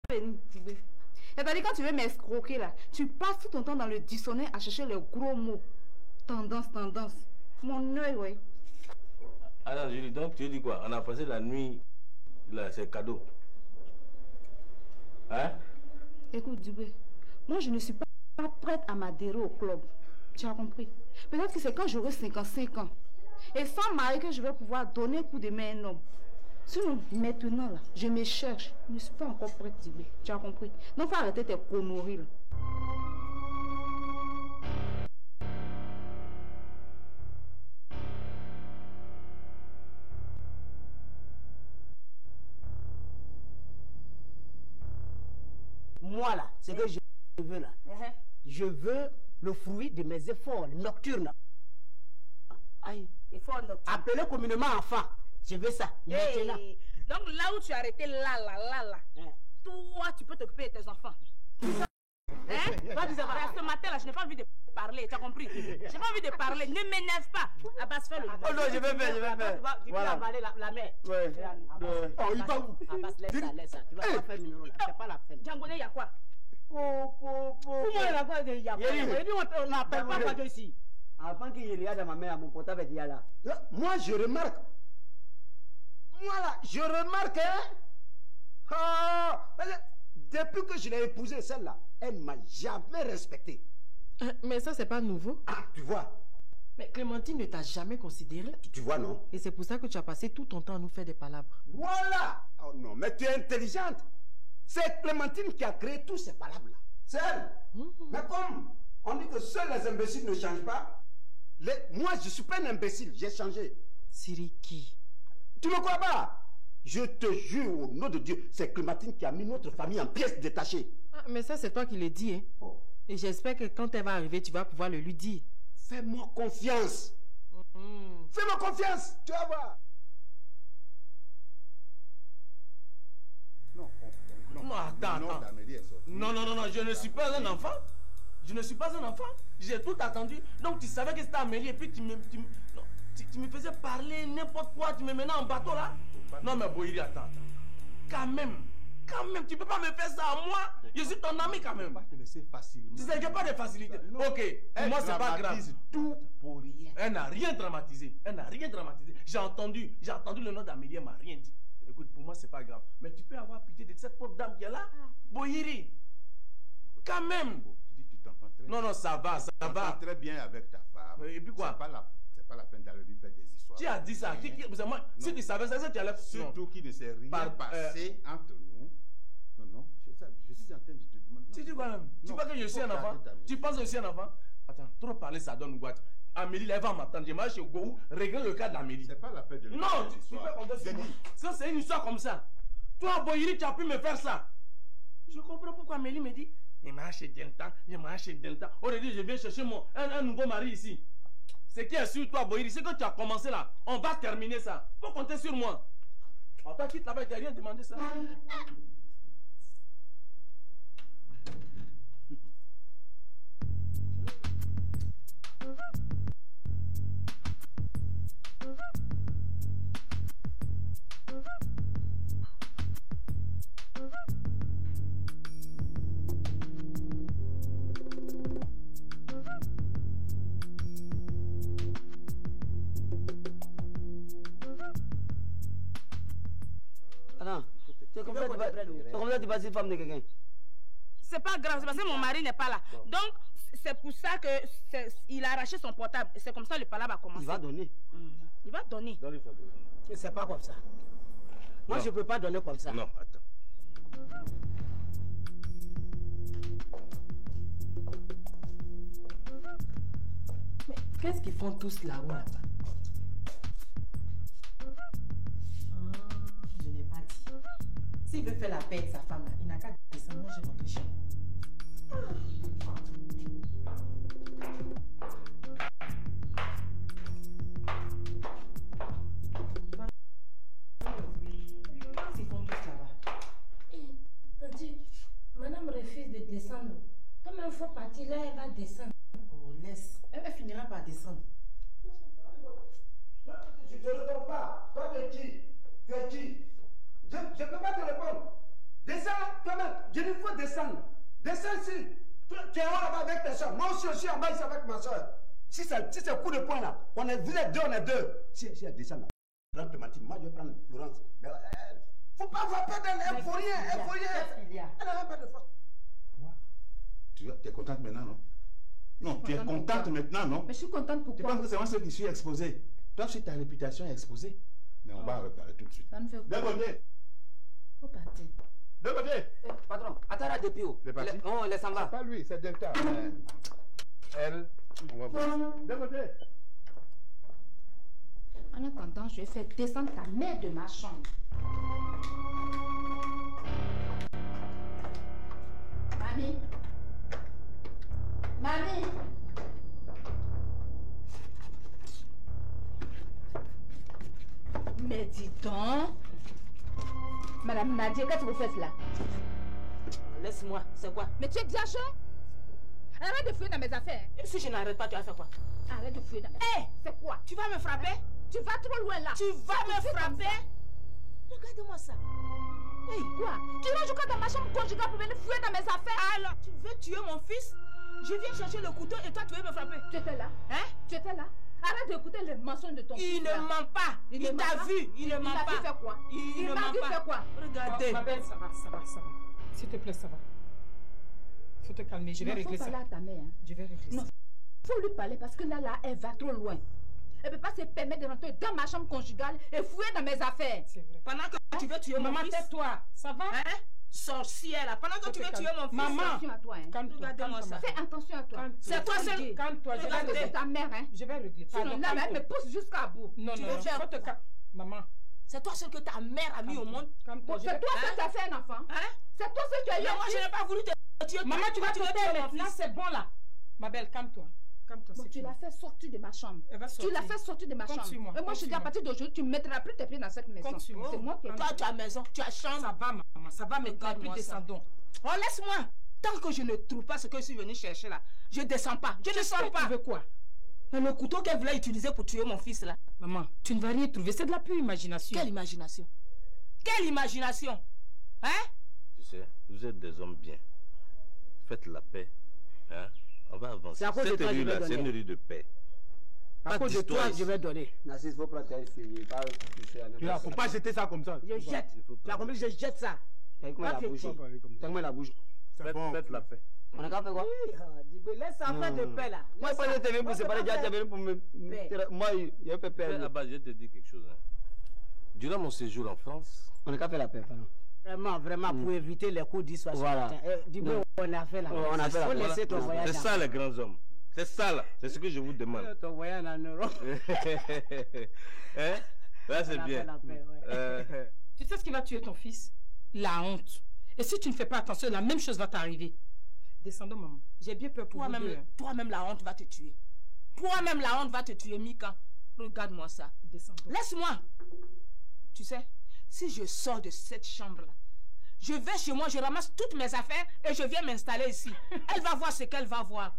venir, Tibé. C'est-à-dire quand tu veux m'escroquer là, tu passes tout ton temps dans le dictionnaire à chercher les gros mots. Tendance. Mon œil, oui. Alors, Julie, donc tu dis quoi? On a passé la nuit, là, c'est cadeau. Hein? Écoute, Dubé, moi je ne suis pas prête à m'adhérer au club. Tu as compris? Peut-être que c'est quand j'aurai 55 ans. Et sans mari que je vais pouvoir donner un coup de main à un homme. Sinon, maintenant, là, je me cherche. Je ne suis pas encore prête, Dubé. Tu as compris? Donc, faut arrêter tes conneries, là. Moi là, ce que je veux là, je veux le fruit de mes efforts nocturnes. Aïe, efforts nocturnes. Appelé communément enfant, je veux ça. Hey, donc là où tu as arrêté là, toi tu peux t'occuper de tes enfants. Hein? Ce matin là, je n'ai pas envie de parler, tu as compris? J'ai pas envie de parler, ne m'énerve pas. Abbas, fais le. Oh non, je vais faire. Tu vas avaler la mer. Ouais. Oh, il va où? Abbas, laisse ça. Tu vas pas faire le numéro là, c'est pas la peine. Django, il y a quoi? Comment il y a quoi? Il y a quoi? On n'appelle pas quoi ici. Avant qu'il y ait dans ma main, mon portable est là. Moi, je remarque. Voilà, je remarque, depuis que je l'ai épousée, celle-là, elle ne m'a jamais respecté. Mais ça, c'est pas nouveau. Ah, tu vois. Mais Clémentine ne t'a jamais considéré. Tu vois, non? Et c'est pour ça que tu as passé tout ton temps à nous faire des palabres. Voilà. Oh non, mais tu es intelligente. C'est Clémentine qui a créé tous ces palabres-là. C'est elle. Mais comme on dit que seuls les imbéciles ne changent pas, moi, je ne suis pas un imbécile, j'ai changé. Siriki. Tu me crois pas? Je te jure au nom de Dieu, c'est Clémentine qui a mis notre famille en pièces détachées. Ah, mais ça, c'est toi qui le dis. Hein? Oh. Et j'espère que quand elle va arriver, tu vas pouvoir le lui dire. Fais-moi confiance. Fais-moi confiance, tu vas voir. Non, attends. Non, je ne suis pas un enfant. Je ne suis pas un enfant. J'ai tout attendu. Donc tu savais que c'était Amélie et puis tu me faisais parler n'importe quoi. Tu me menais en bateau là. Non mais Boïri, attends. Quand même, tu peux pas me faire ça à moi. Je suis ton ami quand même. Tu ne sais facilement. Tu sais qu'il n'y a pas de facilité. Ok, pour moi c'est pas grave. Tout pour rien. Elle n'a rien dramatisé. J'ai entendu le nom d'Amélie, elle m'a rien dit. Écoute, pour moi c'est pas grave. Mais tu peux avoir pitié de cette pauvre dame qui est là. Boïri. Quand même. Non, ça va. Très bien avec ta femme. Et puis quoi? C'est pas la peine d'aller lui faire des histoires. Qui a dit ça? Moi, si tu savais ça, tu allais... Surtout qu'il ne s'est rien passé entre nous. Non, je suis en train de te demander. Tu dis quoi même? Tu penses que je suis un enfant? Tu penses que je suis un enfant? Attends, trop parler, ça donne boîte. Amélie, elle va m'attendre. Je marche chez Gou, régler le cas d'Amélie. C'est pas la peine de lui faire des histoires. Ça, c'est une histoire comme ça. Toi, Boyiri, tu as pu me faire ça. Je comprends pourquoi Amélie me dit je marche chez Dentan. Aujourd'hui, je viens chercher un nouveau mari ici. Ce qui est sur toi, Boyiri, c'est que tu as commencé là. On va terminer ça. Faut compter sur moi. Toi, quitte là-bas, tu n'as rien demandé ça. C'est comme ça que tu passes une femme de quelqu'un. C'est pas grave, c'est parce que mon mari n'est pas là. Donc, c'est pour ça qu'il a arraché son portable. C'est comme ça que le palabre a commencé. Il va donner. Il va donner. C'est pas comme ça. Moi, je peux pas donner comme ça. Non, attends. Mais qu'est-ce qu'ils font tous là-haut là-bas? Je n'ai pas dit. S'il veut faire la paix avec sa femme là, il n'a qu'à descendre. Moi, je rentre chez moi. Madame refuse de descendre. Comme il faut partir là, elle va descendre. Oh, laisse. Elle finira par descendre. Je ne te réponds pas. Toi, tu es qui? Tu es qui? Je ne peux pas te répondre. Descends toi-même. Je dis, il faut descendre. Descends ici. Tu es en haut là-bas avec tes soeurs. Moi aussi en bas ici avec ma soeur. Si c'est coup de poing là, vous êtes deux, on est deux. Si elle descend là, prends Clémentine, moi je vais prendre Florence. Mais faut pas avoir peur d'elle, elle ne faut rien, elle ne faut rien. Elle n'a pas de force. Tu es contente maintenant, non? Non, tu es contente maintenant, non? Mais je suis contente pourquoi? Tu penses que c'est moi seul qui suis exposé? Toi aussi ta réputation est exposée. Mais on va en reparler tout de suite. Ça me fait de côté. Faut partir. De côté. Patron, attends là depuis où? Non, laisse en bas. C'est pas lui, c'est Delta. Elle, on va voir. De côté. En attendant, je vais faire descendre ta mère de ma chambre. Mamie. Mamie. Mais dis donc. Madame Nadia, qu'est-ce que vous faites là? Laisse-moi, c'est quoi? Mais tu es gâché? Arrête de fouiller dans mes affaires. Et si je n'arrête pas, tu vas faire quoi? Arrête de fouiller dans... Hé, c'est quoi? Tu vas me frapper? Tu vas trop loin là. Tu vas me frapper? Regarde-moi ça. Hey, quoi? Tu rentres encore dans ma chambre conjugale pour venir fouiller dans mes affaires? Alors, tu veux tuer mon fils? Je viens chercher le couteau et toi tu veux me frapper? Tu étais là? Hein? Tu étais là? Arrête d'écouter les mensonges de ton fils. Il ne ment pas. Il t'a vu. Il ne ment pas. Il m'a vu faire quoi? Il ne ment pas. Faire quoi? Regardez. Ma belle, ça va. S'il te plaît, ça va. Faut te calmer, je vais régler ça. Faut parler à ta mère. Hein. Je vais régler ça. Faut lui parler parce que là, elle va trop loin. Elle ne peut pas se permettre de rentrer dans ma chambre conjugale et fouiller dans mes affaires. C'est vrai. Pendant que tu veux tuer mon fils. Maman, tais-toi. Ça va? Hein? Sorcière là. Pendant que tu veux tuer mon fils. Maman. Attention à toi. Hein. Regardez-moi ça. Fais attention à toi. C'est toi seul. Calme-toi. Parce que c'est ta mère. Hein. Je vais régler. Sinon, là, elle me pousse jusqu'à bout. Non, tu non, veux faire faut te calmer. Maman. C'est toi seul que ta mère a mis au monde. Calme-toi. C'est toi seul qui as fait un enfant. Hein? C'est toi seul qui as eu un Moi, je n'ai pas voulu te tuer. Maman, tu vas te taire maintenant. C'est bon là. Ma belle, calme-toi. Calme-toi. Bon, tu l'as fait sortir de ma chambre. Tu l'as fait sortir de ma chambre. Et moi, je dis à partir d'aujourd'hui, tu ne mettras plus tes pieds dans cette maison. C'est moi qui ai... Toi, tu as maison, tu as chambre. Ça va, maman. Ça va, mais plus descendons. Oh, laisse-moi. Tant que je ne trouve pas ce que je suis venu chercher là, je ne descends pas. Je ne sors pas. Tu veux quoi? Le couteau qu'elle voulait utiliser pour tuer mon fils là. Maman, tu ne vas rien trouver. C'est de la pure imagination. Quelle imagination? Quelle imagination? Hein? Tu sais, vous êtes des hommes bien. Faites la paix. Hein? On va avancer. Cette rue-là, c'est une rue de paix. À cause de toi, je vais donner. Narcisse, il faut prendre tes filles. Il ne faut pas jeter ça comme ça. Je jette. Tu as compris? Je jette ça. T'as la bouche. Faites la paix. On a qu'à faire quoi? Laisse ça faire de paix là. Moi, je ne t'ai pas pour séparer, tu es venu pour me... Moi, il a fait paix. Là-bas, je te dis quelque chose. Hein. Durant mon séjour en France... On a qu'à faire la paix, pardon. Vraiment, pour éviter les coups d'histoire. Voilà. Dis-moi, on a fait la paix. On a fait la paix. Laisser ton voyage. C'est ça, les grands hommes. C'est ça, là. C'est ce que je vous demande. Ton voyage en Europe. Hein? Là, c'est bien. Tu sais ce qui va tuer ton fils? La honte. Et si tu ne fais pas attention, la même chose va t'arriver. Descendons, maman. J'ai bien peur pour vous deux. Toi-même, la honte va te tuer. Toi-même, la honte va te tuer, Mika. Regarde-moi ça. Descendons. Laisse-moi. Tu sais, si je sors de cette chambre-là, je vais chez moi, je ramasse toutes mes affaires et je viens m'installer ici. Elle va voir ce qu'elle va voir.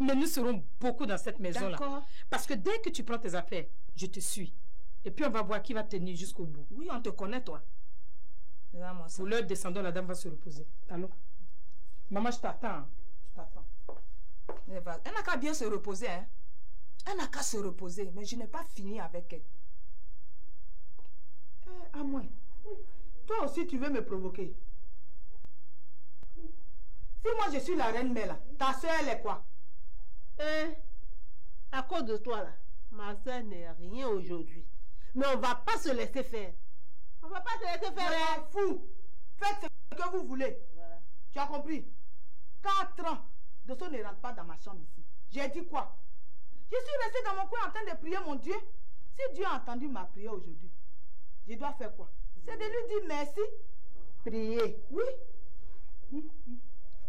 Mais nous serons beaucoup dans cette maison-là. D'accord. Parce que dès que tu prends tes affaires, je te suis. Et puis on va voir qui va tenir jusqu'au bout. Oui, on te connaît, toi. Pour l'heure, descendons, la dame va se reposer. Allons. Maman, je t'attends. Je t'attends. Elle n'a qu'à bien se reposer, hein. Elle n'a qu'à se reposer, mais je n'ai pas fini avec elle. À moi. Toi aussi, tu veux me provoquer. Si moi, je suis la reine Mela, ta soeur, elle est quoi? À cause de toi, là, ma soeur n'est rien aujourd'hui. Mais on ne va pas se laisser faire. On ne va pas se laisser faire. Je m'en fous. Faites ce que vous voulez. Voilà. Tu as compris? 4 ans. Dosso ne rentre pas dans ma chambre ici. J'ai dit quoi? Je suis restée dans mon coin en train de prier mon Dieu. Si Dieu a entendu ma prière aujourd'hui, je dois faire quoi? C'est de lui dire merci. Prier. Oui.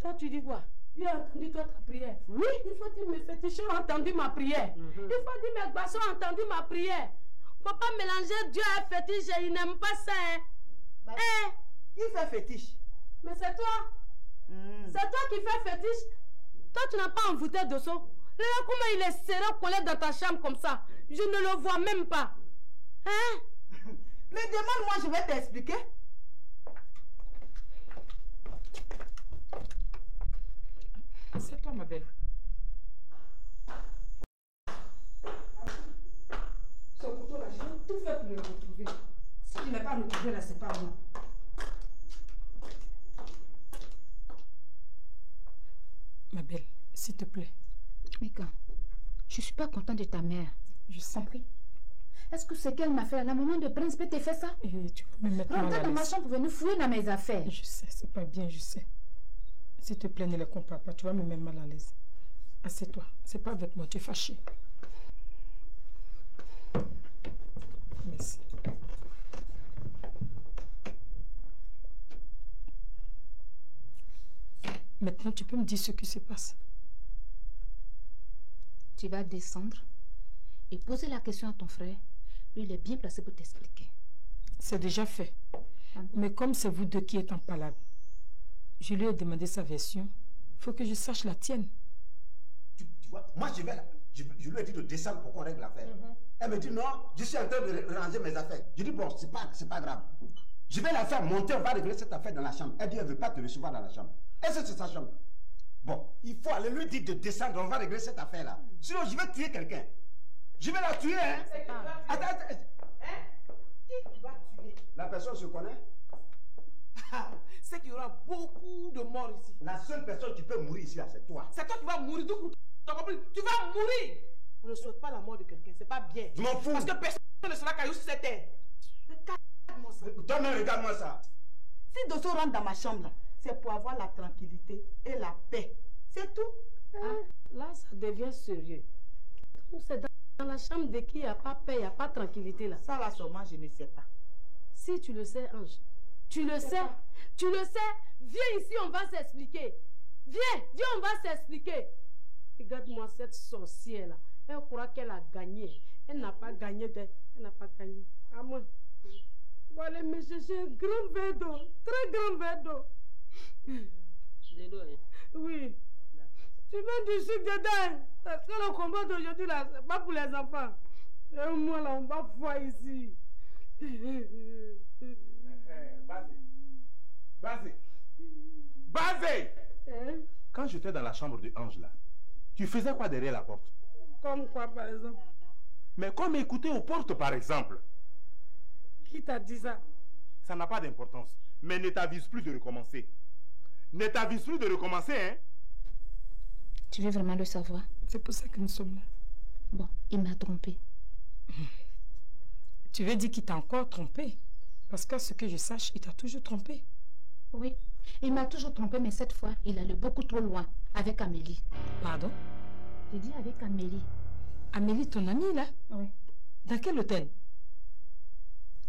Toi, tu dis quoi? Dieu a entendu toi ta prière. Oui. Il faut dire mes féticheurs ont entendu ma prière. Il faut dire mes garçons ont entendu ma prière. Faut pas mélanger Dieu et fétiche. Il n'aime pas ça. Hein. Qui fait fétiche? Mais c'est toi. C'est toi qui fais fétiche. Toi, tu n'as pas envoûté de ça. Regarde comment il est serré collé dans ta chambre comme ça. Je ne le vois même pas. Hein? Mais demande-moi, je vais t'expliquer. S'il te plaît. Mika, je suis pas contente de ta mère. Je sais. Compris? Est-ce que ce qu'elle m'a fait à la maman de Prince peut te faire ça? Et tu peux me mettre mal à l'aise. Rentrer dans ma chambre pour venir fouiller dans mes affaires. Je sais, c'est pas bien, je sais. S'il te plaît, ne les compare pas. Tu vas me mettre mal à l'aise. Assieds-toi. C'est pas avec moi, tu es fâché. Merci. Maintenant, tu peux me dire ce qui se passe. Tu vas descendre et poser la question à ton frère. Lui, il est bien placé pour t'expliquer. C'est déjà fait. Mais comme c'est vous deux qui êtes en palabre, je lui ai demandé sa version. Il faut que je sache la tienne. Tu vois, moi je lui ai dit de descendre pour qu'on règle l'affaire. Elle me dit non, je suis en train de ranger mes affaires. Je dis bon, c'est pas grave. Je vais la faire monter, on va régler cette affaire dans la chambre. Elle dit elle ne veut pas te recevoir dans la chambre. Est-ce que c'est sa chambre? Bon, il faut aller lui dire de descendre, on va régler cette affaire-là. Sinon, je vais tuer quelqu'un. Je vais la tuer, hein? Attends. Qui tu vas tuer? La personne se connaît? C'est qu'il y aura beaucoup de morts ici. La seule personne qui peut mourir ici, c'est toi. C'est toi qui vas mourir, d'où tu as compris? Tu vas mourir! On ne souhaite pas la mort de quelqu'un, c'est pas bien. Je m'en fous. Parce que personne ne sera caillou sur cette terre. Regarde-moi ça. Toi-même, regarde-moi ça. Si Dosso rentre dans ma chambre, là, c'est pour avoir la tranquillité et la paix. C'est tout. Là, ça devient sérieux. C'est dans la chambre de qui il n'y a pas paix, il n'y a pas tranquillité là. Ça là, sûrement, je ne sais pas. Si tu le sais, Ange. Tu le sais. Tu le sais. Viens ici, on va s'expliquer. Viens, on va s'expliquer. Regarde-moi cette sorcière là. Elle croit qu'elle a gagné. Elle n'a pas gagné. Elle n'a pas gagné. À moi. Bon, allez me chercher un grand verre d'eau. Très grand verre d'eau. De l'eau, hein? Oui. Tu mets du sucre dedans. Parce que le combat d'aujourd'hui là, c'est pas pour les enfants. Et moi là, on va voir ici. Basé. Hein? Quand j'étais dans la chambre de Ange là, tu faisais quoi derrière la porte? Comme quoi par exemple? Mais comme écouter aux portes par exemple. Qui t'a dit ça? Ça n'a pas d'importance. Mais ne t'avise plus de recommencer. Ne t'avise plus de recommencer, hein? Tu veux vraiment le savoir? C'est pour ça que nous sommes là. Bon, il m'a trompé. Tu veux dire qu'il t'a encore trompé? Parce qu'à ce que je sache, il t'a toujours trompé. Oui, il m'a toujours trompé, mais cette fois, il allait beaucoup trop loin avec Amélie. Pardon? Tu dis avec Amélie. Amélie, ton amie, là? Oui. Dans quel hôtel?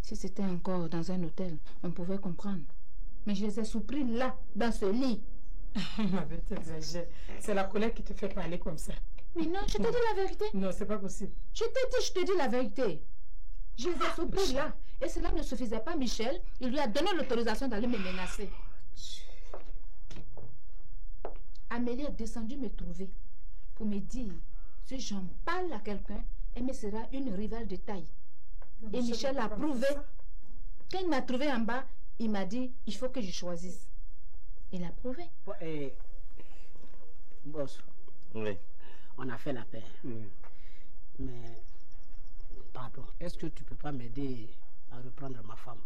Si c'était encore dans un hôtel, on pouvait comprendre. Mais je les ai surpris là, dans ce lit. Ma belle, t'exagères. C'est la colère qui te fait parler comme ça. Mais non, je te dis la vérité. Non, c'est pas possible. Je te dis la vérité. Je les ai surpris là. Et cela ne suffisait pas, Michel. Il lui a donné l'autorisation d'aller me menacer. Amélie est descendue me trouver pour me dire, si j'en parle à quelqu'un, elle me sera une rivale de taille. Et Michel a prouvé. Quand il m'a trouvé en bas, il m'a dit, il faut que je choisisse. Il a prouvé. Boss. Oui. On a fait la paix. Mais, pardon, est-ce que tu peux pas m'aider à reprendre ma femme?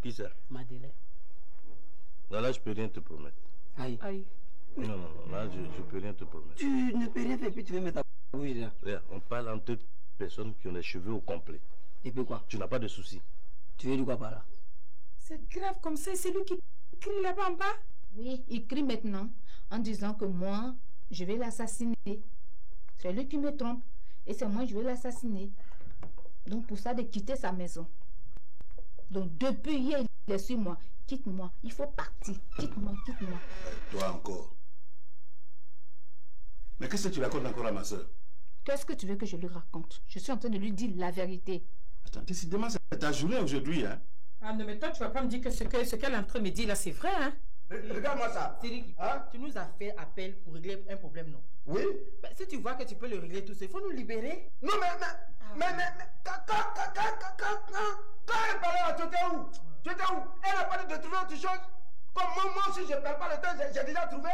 Qui ça? Madeleine. Non, là, je peux rien te promettre. Aïe. Non, là, je peux rien te promettre. Tu ne peux rien faire, puis tu veux mettre ta bouche là. Regarde, on parle entre deux personnes qui ont les cheveux au complet. Et puis quoi? Tu n'as pas de soucis. Tu veux dire quoi par là? C'est grave comme ça, c'est lui qui crie là-bas en bas? Oui, il crie maintenant en disant que moi, je vais l'assassiner. C'est lui qui me trompe. Et c'est moi, je vais l'assassiner. Donc pour ça, de quitter sa maison. Donc depuis hier, il est sur moi. Quitte-moi, il faut partir. Quitte-moi. Toi encore. Mais qu'est-ce que tu racontes encore à ma soeur? Qu'est-ce que tu veux que je lui raconte? Je suis en train de lui dire la vérité. Attends, décidément, c'est ta journée aujourd'hui, hein? Ah non, mais toi, tu vas pas me dire que ce qu'elle est en train de me dire là, c'est vrai, hein? Regarde-moi ça. Cédric, tu nous as fait appel pour régler un problème, non? Oui? Ben, si tu vois que tu peux le régler tout seul, il faut nous libérer. Non, mais quand elle parlait là, tu étais où? Elle a parlé de trouver autre chose. Comme moi aussi, je ne perds pas le temps, j'ai déjà trouvé.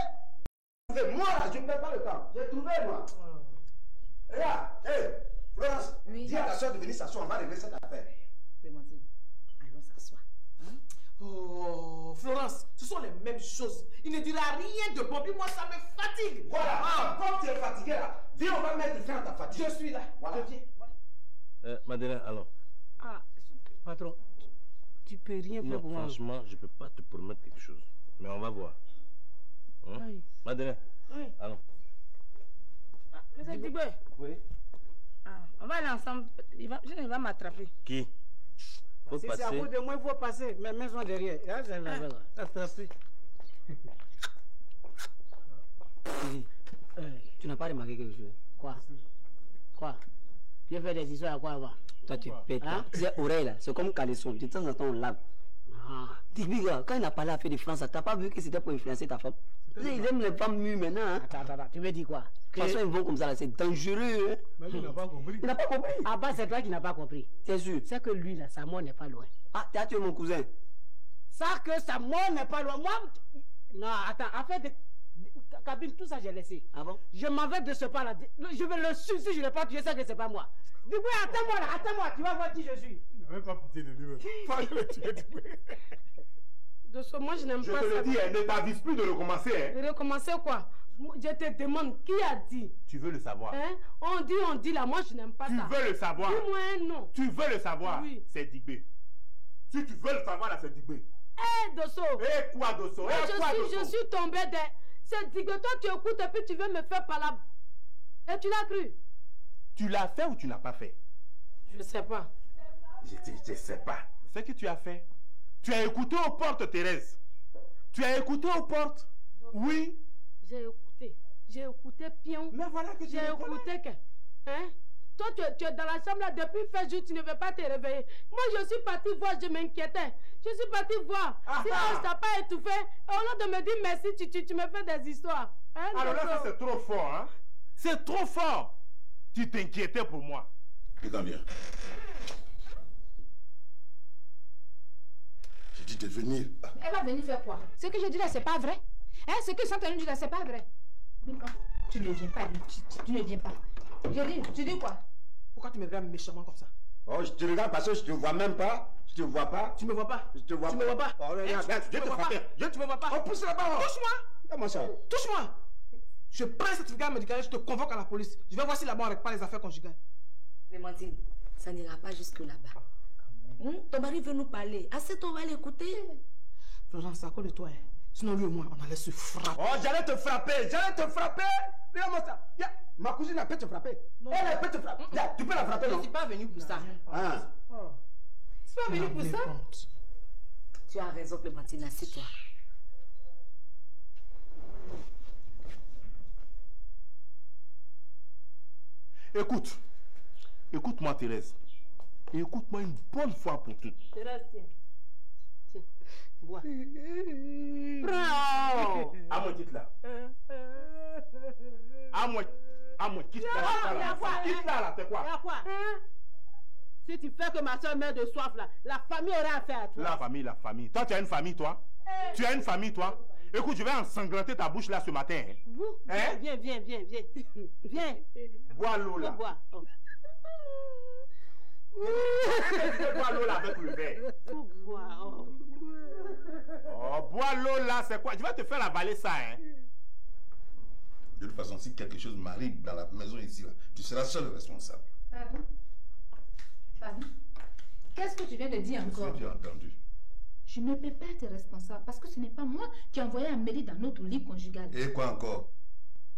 Moi, là, je ne perds pas le temps. J'ai trouvé, moi. Regarde, Florence, dis à ta soeur de venir s'asseoir, on va régler cette affaire. Clémentine, allons s'asseoir. Oh, Florence, ce sont les mêmes choses. Il ne dira rien de bon, puis moi ça me fatigue. Voilà, comme tu es fatigué là, viens, on va mettre fin à ta fatigue. Je suis là, voilà. Je viens. Madeleine, alors. Ah, patron, tu peux rien faire pour moi. Franchement, je peux pas te promettre quelque chose. Mais on va voir. Hein? Oui. Madeleine, oui. Allons. Monsieur Dibé. Oui. On va aller ensemble. Il va m'attraper. Qui? Faut Si c'est à cause de moi, il faut passer. Mes mains sont derrière. Attrapé. Tu n'as pas remarqué quelque chose? Quoi? Tu fais des histoires à quoi avant? Toi, tu pètes. Hein? Tu sais, oreille là, c'est comme caleçon. De temps en temps, on lave. Digby, quand il a parlé à Fée de France, t'as pas vu que c'était pour influencer ta femme? Il aime les femmes mûres maintenant. Hein? Attends, tu veux dire quoi? De toute façon, ils vont comme ça, c'est dangereux. Hein? Mais il n'a pas compris. Il n'a pas compris. Ah bah, c'est toi qui n'as pas compris. C'est sûr. C'est que lui, là, sa mort n'est pas loin. Ah, t'as tué mon cousin. Ça que sa mort n'est pas loin. Moi, non, attends, en fait, cabine, tout ça, j'ai laissé. Ah bon? Je m'en vais de ce pas-là. Je vais le suivre si je ne l'ai pas tué, ça que c'est pas moi. Du coup, attends-moi là, attends-moi, tu vas voir qui je suis. Il n'a même pas pitié de lui-même. De ce moi, je n'aime Je pas te ça. le dis, ne t'avise plus de recommencer. Hein. Recommencer quoi? Je te demande, qui a dit? Tu veux le savoir. Hein? On dit là, moi je n'aime pas ça. Tu veux le savoir. Dis-moi un nom. Tu veux le savoir. Oui. C'est Digbe. Si tu veux le savoir, là, c'est Digbe. Hé, Dosso. Eh, quoi, Dosso? Je suis tombée de... C'est dit que toi tu écoutes et puis tu veux me faire par là. Et tu l'as cru? Tu l'as fait ou tu l'as pas fait? Je sais pas. Je sais pas. Ce que tu as fait. Tu as écouté aux portes, Thérèse. Tu as écouté aux portes. Oui. J'ai écouté Pion. Mais voilà que tu J'ai écouté que... Hein? Toi, tu es dans la chambre là depuis fait jour, tu ne veux pas te réveiller. Moi, je suis partie voir, je m'inquiétais. Je suis partie voir. Si on t'a pas étouffé, au lieu de me dire merci, tu me fais des histoires. Hein, alors là, ça c'est trop fort, hein? C'est trop fort. Tu t'inquiétais pour moi. Regarde bien. J'ai dit de venir. Elle va venir faire quoi? Ce que je dis là, c'est pas vrai. Hein? Ce que Santana dit là, c'est pas vrai. Mais quand tu ne viens pas, tu ne viens pas. Tu dis quoi? Pourquoi tu me regardes méchamment comme ça? Oh, je te regarde parce que je te vois même pas. Je te vois pas. Tu me vois pas? Je te vois tu pas. Me vois pas? Oh, regarde, je te frappe. Tu me vois pas? Oh, pousse là-bas. Touche-moi. Comment ça? Touche-moi. Je prends ce certificat médical, je te convoque à la police. Je vais voir si là-bas on règle pas les affaires conjugales. Clémentine, ça n'ira pas jusque là-bas. Ton mari veut nous parler. Assez, on va l'écouter. Florence, c'est à cause de toi. Hein. Sinon, lui et moi, on allait se frapper. Oh, j'allais te frapper. Regarde-moi ça. Yeah. Ma cousine, elle peut te frapper. Non. Elle peut te frapper. Yeah. Tu peux la frapper, non? Je ne suis pas venue pour ça. Ah. Je suis pas venue pour ça. Tu as raison, Clémentine, assieds-toi. Écoute-moi, Thérèse. Et écoute-moi une bonne fois pour toutes. Thérèse, tiens. Bois. Prends. À moi, quitte là. À moi, quitte là. Quitte là, c'est quoi? Il y a quoi? Si tu fais que ma soeur meurt de soif là, la famille aura affaire à toi. La famille. Toi, tu as une famille, toi? Tu as une famille, toi? Écoute, je vais ensanglanter ta bouche là ce matin. Hein? Hein? Viens. Viens. Bois l'eau là. Bois. Oh. Bois l'eau là avec le verre. Oh, bois l'eau là, c'est quoi? Je vais te faire avaler ça, hein? De toute façon, si quelque chose m'arrive dans la maison ici, là, tu seras seul responsable. Pardon? Qu'est-ce que tu viens de dire encore? Qu'est-ce que tu as entendu? Je ne peux pas être responsable parce que ce n'est pas moi qui ai envoyé Amélie dans notre lit conjugal. Et quoi encore?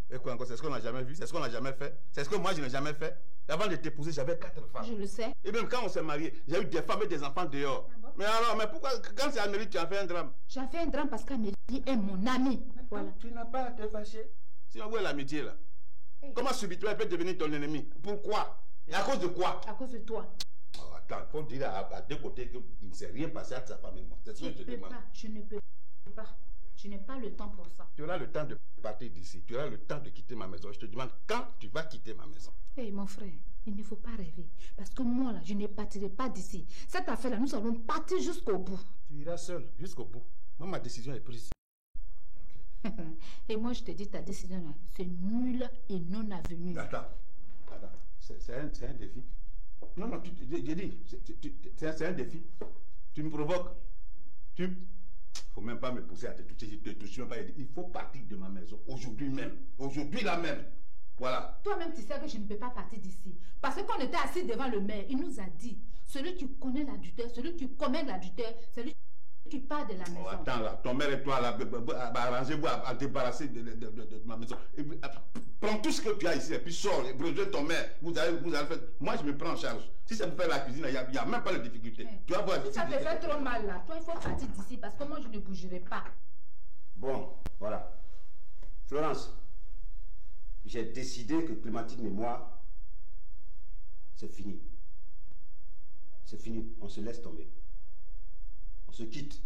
C'est ce qu'on n'a jamais vu, c'est ce qu'on n'a jamais fait, c'est ce que moi je n'ai jamais fait. Avant de t'épouser, j'avais 4 femmes. Je le sais. Et même quand on s'est mariés, j'ai eu des femmes et des enfants dehors. Ah bon? Mais pourquoi, quand c'est Amélie, tu as fait un drame? J'ai fait un drame parce qu'Amélie est mon amie. Voilà. Tu n'as pas à te fâcher. Sinon, où est l'amitié là? Hey. Comment subitement elle peut devenir ton ennemi? Pourquoi? Et à cause de quoi? À cause de toi. Oh, attends, il faut dire à deux côtés qu'il ne s'est rien passé à sa femme et moi. C'est ce que je te demande. Je ne peux pas. Je n'ai pas le temps pour ça. Tu auras le temps de partir d'ici. Tu auras le temps de quitter ma maison. Je te demande quand tu vas quitter ma maison. Hey, mon frère, il ne faut pas rêver. Parce que moi, là, je ne partirai pas d'ici. Cette affaire-là, nous allons partir jusqu'au bout. Tu iras seul jusqu'au bout. Moi, ma décision est prise. Et moi, je te dis, ta décision, là, c'est nul et non avenu. Attends. C'est un défi. Non, j'ai dit, c'est un défi. Tu me provoques. Tu Faut même pas me pousser à te toucher. Je te touche même pas. Il faut partir de ma maison aujourd'hui même. Aujourd'hui là même. Voilà. Toi-même, tu sais que je ne peux pas partir d'ici. Parce qu'on était assis devant le maire. Il nous a dit, celui qui connaît l'adultère, celui qui commet l'adultère, celui qui part de la maison. Oh, attends là, ton mère et toi là, arrangez-vous à débarrasser de ma maison. Et puis, prends tout ce que tu as ici et puis sors. Rejoins ton mère. Vous allez faire. Moi, je me prends en charge. Si ça me fait la cuisine, il n'y a même pas de difficulté. Tu vas voir. Si ça te fait trop mal là, toi, il faut partir d'ici parce que moi, je ne bougerai pas. Bon, voilà. Florence, j'ai décidé que Clémentine et moi, c'est fini. C'est fini. On se laisse tomber. On se quitte.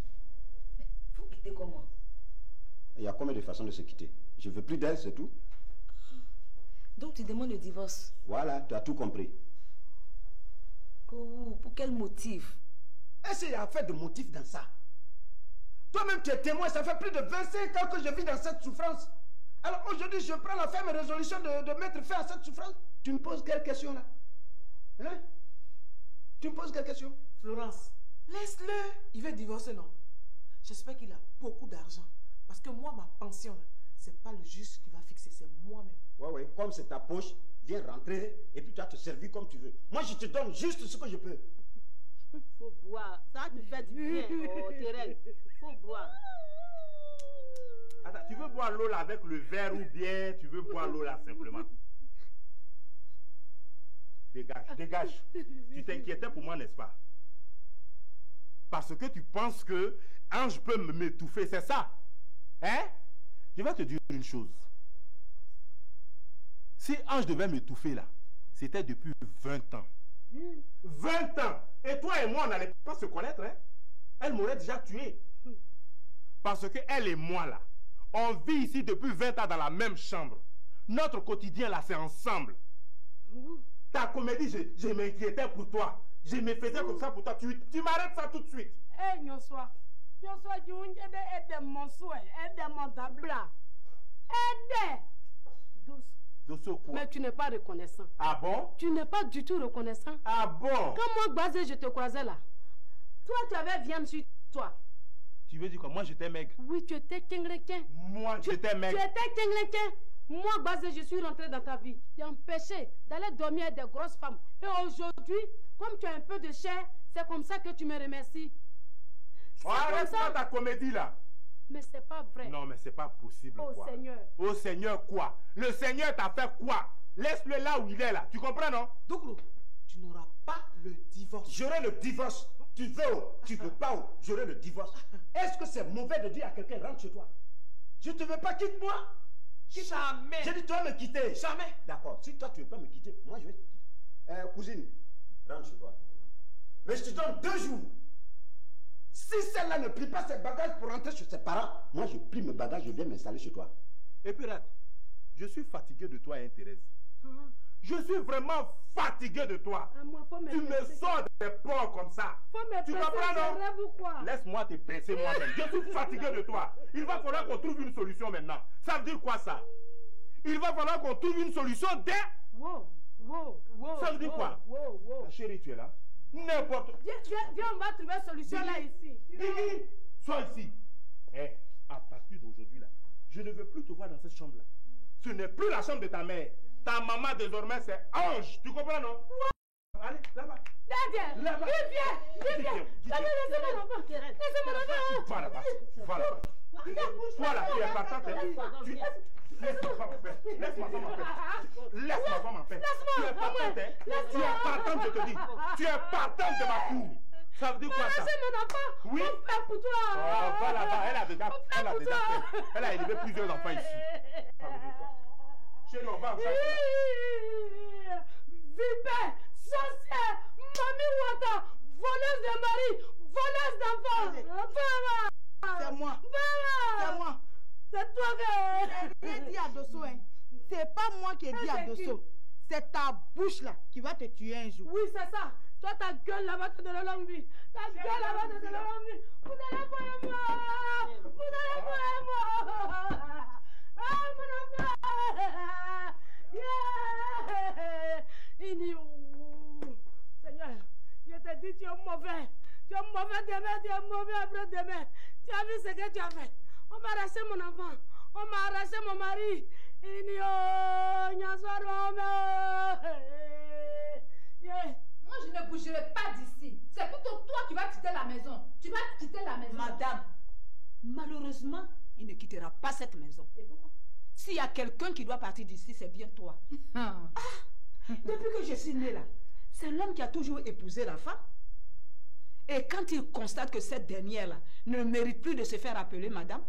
Mais vous quittez comment? Il y a combien de façons de se quitter? Je veux plus d'elle, c'est tout. Donc tu demandes le divorce? Voilà, tu as tout compris. Pour quel motif? Est-ce qu'il y a fait de motif dans ça? Toi-même, tu es témoin, ça fait plus de 25 ans que je vis dans cette souffrance. Alors aujourd'hui, je prends la ferme résolution de mettre fin à cette souffrance. Tu me poses quelle question là? Hein? Tu me poses quelle question? Florence, laisse-le. Il veut divorcer, non? J'espère qu'il a beaucoup d'argent. Parce que moi, ma pension, c'est pas le juge qui va fixer, c'est moi-même. Ouais, comme c'est ta poche, viens rentrer et puis tu vas te servir comme tu veux. Moi, je te donne juste ce que je peux. Faut boire. Ça te fait du bien, oh, Thérèse. Faut boire. Attends, tu veux boire l'eau là avec le verre ou bien tu veux boire l'eau là simplement? Dégage, dégage. Tu t'inquiétais pour moi, n'est-ce pas? Parce que tu penses que Ange peut m'étouffer, c'est ça? Hein? Je vais te dire une chose. Si Ange devait m'étouffer là, c'était depuis 20 ans. 20 ans! Et toi et moi, on n'allait pas se connaître, hein? Elle m'aurait déjà tué. Parce que elle et moi là, on vit ici depuis 20 ans dans la même chambre. Notre quotidien là, c'est ensemble. Ta comédie, je m'inquiétais pour toi. Je me faisais comme ça pour toi. Tu m'arrêtes ça tout de suite. Eh, Nyoswa, tu aide mon souhait, aide mon tabla. Aide! Dosso quoi? Mais tu n'es pas reconnaissant. Ah bon? Tu n'es pas du tout reconnaissant. Ah bon? Quand moi, Gbazé, je te croisais là, toi, tu avais viande sur toi. Tu veux dire quoi? Moi, j'étais maigre. Oui, tu étais kenglequin. Moi, j'étais maigre. Tu étais kenglequin. Moi, Gbazé, je suis rentré dans ta vie. Tu t'es empêché d'aller dormir avec des grosses femmes. Et aujourd'hui, comme tu as un peu de chair, c'est comme ça que tu me remercies. Oh, arrête pas ta comédie là. Mais c'est pas vrai. Non, mais c'est pas possible. Oh quoi. Seigneur. Oh Seigneur quoi? Le Seigneur t'a fait quoi? Laisse-le là où il est là. Tu comprends, non? Douglo, tu n'auras pas le divorce. J'aurai le divorce. Tu veux ou tu veux pas ou j'aurai le divorce. Est-ce que c'est mauvais de dire à quelqu'un rentre chez toi? Je te veux pas, quitte-moi. Jamais. J'ai dit tu vas me quitter. Jamais. D'accord. Si toi tu veux pas me quitter, moi je vais te quitter. Cousine, rentre chez toi. Mais je te donne 2 jours. Si celle-là ne plie pas ses bagages pour rentrer chez ses parents, moi je plie mes bagages, je viens m'installer chez toi. Et puis regarde, je suis fatigué de toi, hein, Thérèse. Je suis vraiment fatigué de toi. Tu me sors des porcs comme ça. Tu comprends, non? Laisse-moi te pincer moi-même. Je suis fatigué de toi. Il va falloir qu'on trouve une solution maintenant. Ça veut dire quoi ça? Il va falloir qu'on trouve une solution dès... Ça veut dire quoi? Chérie, tu es là? N'importe. Viens, on va trouver une solution là ici. Sois ici. Eh, à partir d'aujourd'hui là, je ne veux plus te voir dans cette chambre là. Ce n'est plus la chambre de ta mère. Ta maman désormais c'est Ange. Tu comprends, non? Allez, là-bas. Là-bas. Il vient. Laissez-moi l'enfant. Va là-bas. Toi là, tu es partante. Laisse-moi pas m'en faire. Laisse-moi pas m'en faire. Laisse-moi pas m'en faire. Tu es partante, hein? Tu es partante, je te dis. Tu es partante de ma cour. Ça veut dire quoi ça? Laissez mon enfant. Oui. On fait pour toi. Oh, va là-bas. Elle a déjà fait. Elle a élevé plusieurs enfants ici. Ça veut dire quoi? Chérie, on va en faire. Vipère, sorcière, mamie Wata, voleuse de mari, voleuse d'enfants. C'est moi. C'est moi. C'est toi qui ai dit à Dosso, hein. C'est pas moi qui ai dit à Dosso. C'est ta bouche là qui va te tuer un jour. Oui, c'est ça. Toi, ta gueule là-bas te donne la longue vie. Ta gueule là-bas te donne la longue vie. Vous allez voir moi. Vous allez voir moi. Ah, mon enfant. Yeah. Seigneur, je te dis, tu es mauvais. Tu es mauvais demain, tu es mauvais après-demain. Tu Tu as vu ce que tu as fait? On m'a arraché mon enfant. On m'a arraché mon mari. Moi, je ne bougerai pas d'ici. C'est plutôt toi qui vas quitter la maison. Tu vas quitter la maison. Madame, malheureusement, il ne quittera pas cette maison. Et pourquoi? S'il y a quelqu'un qui doit partir d'ici, c'est bien toi. Depuis que je suis née là, c'est l'homme qui a toujours épousé la femme. Et quand il constate que cette dernière-là ne mérite plus de se faire appeler madame,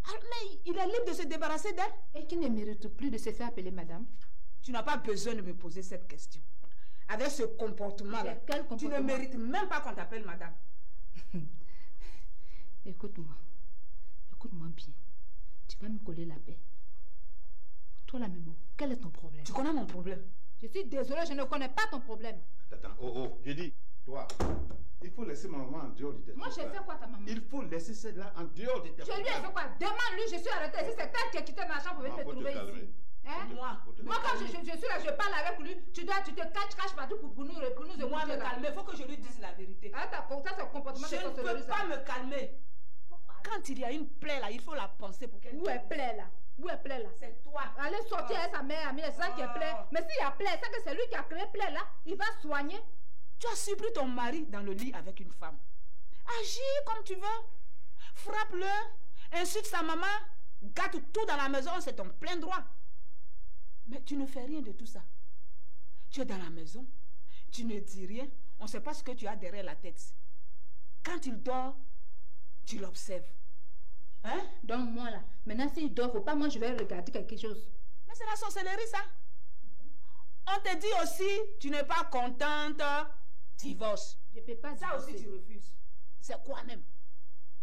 mais il est libre de se débarrasser d'elle. Et qui ne mérite plus de se faire appeler madame? Tu n'as pas besoin de me poser cette question. Avec ce comportement-là, tu ne mérites même pas qu'on t'appelle madame. Écoute-moi. Écoute-moi bien. Tu vas me coller la paix. Toi, la Mémo, quel est ton problème? Tu connais mon problème? Je suis désolée, je ne connais pas ton problème. Attends, j'ai dit, toi, il faut laisser ma maman en dehors de tes Moi, j'ai fait quoi ta maman? Il faut laisser celle-là en dehors de tes Je lui ai fait quoi? Demande-lui, je suis arrêtée ici, c'est elle qui a quitté ma chambre pour venir me trouver ici. Hein? Moi, quand je suis là, je parle avec lui, tu te caches partout pour nous écouter. Moi, me calmer, il faut que je lui dise la vérité. Ah, ça, c'est le comportement de Je ne peux pas me calmer. Quand il y a une plaie là, il faut la penser pour qu'elle... Où est plaie là? Où est plaie là? C'est toi. Allez sortir avec sa mère, Amine, c'est ça qui est plaie. Mais s'il y a plaie, c'est que c'est lui qui a créé plaie là, il va soigner. Tu as surpris ton mari dans le lit avec une femme. Agis comme tu veux. Frappe-le, insulte sa maman, gâte tout dans la maison, c'est ton plein droit. Mais tu ne fais rien de tout ça. Tu es dans la maison, tu ne dis rien, on ne sait pas ce que tu as derrière la tête. Quand il dort, tu l'observes. Hein? Donc moi là, maintenant s'il dort, faut pas moi je vais regarder quelque chose. Mais c'est la sorcellerie ça. On te dit aussi, tu n'es pas contente, divorce. Je peux pas ça divorcer. Aussi tu refuses. C'est quoi même?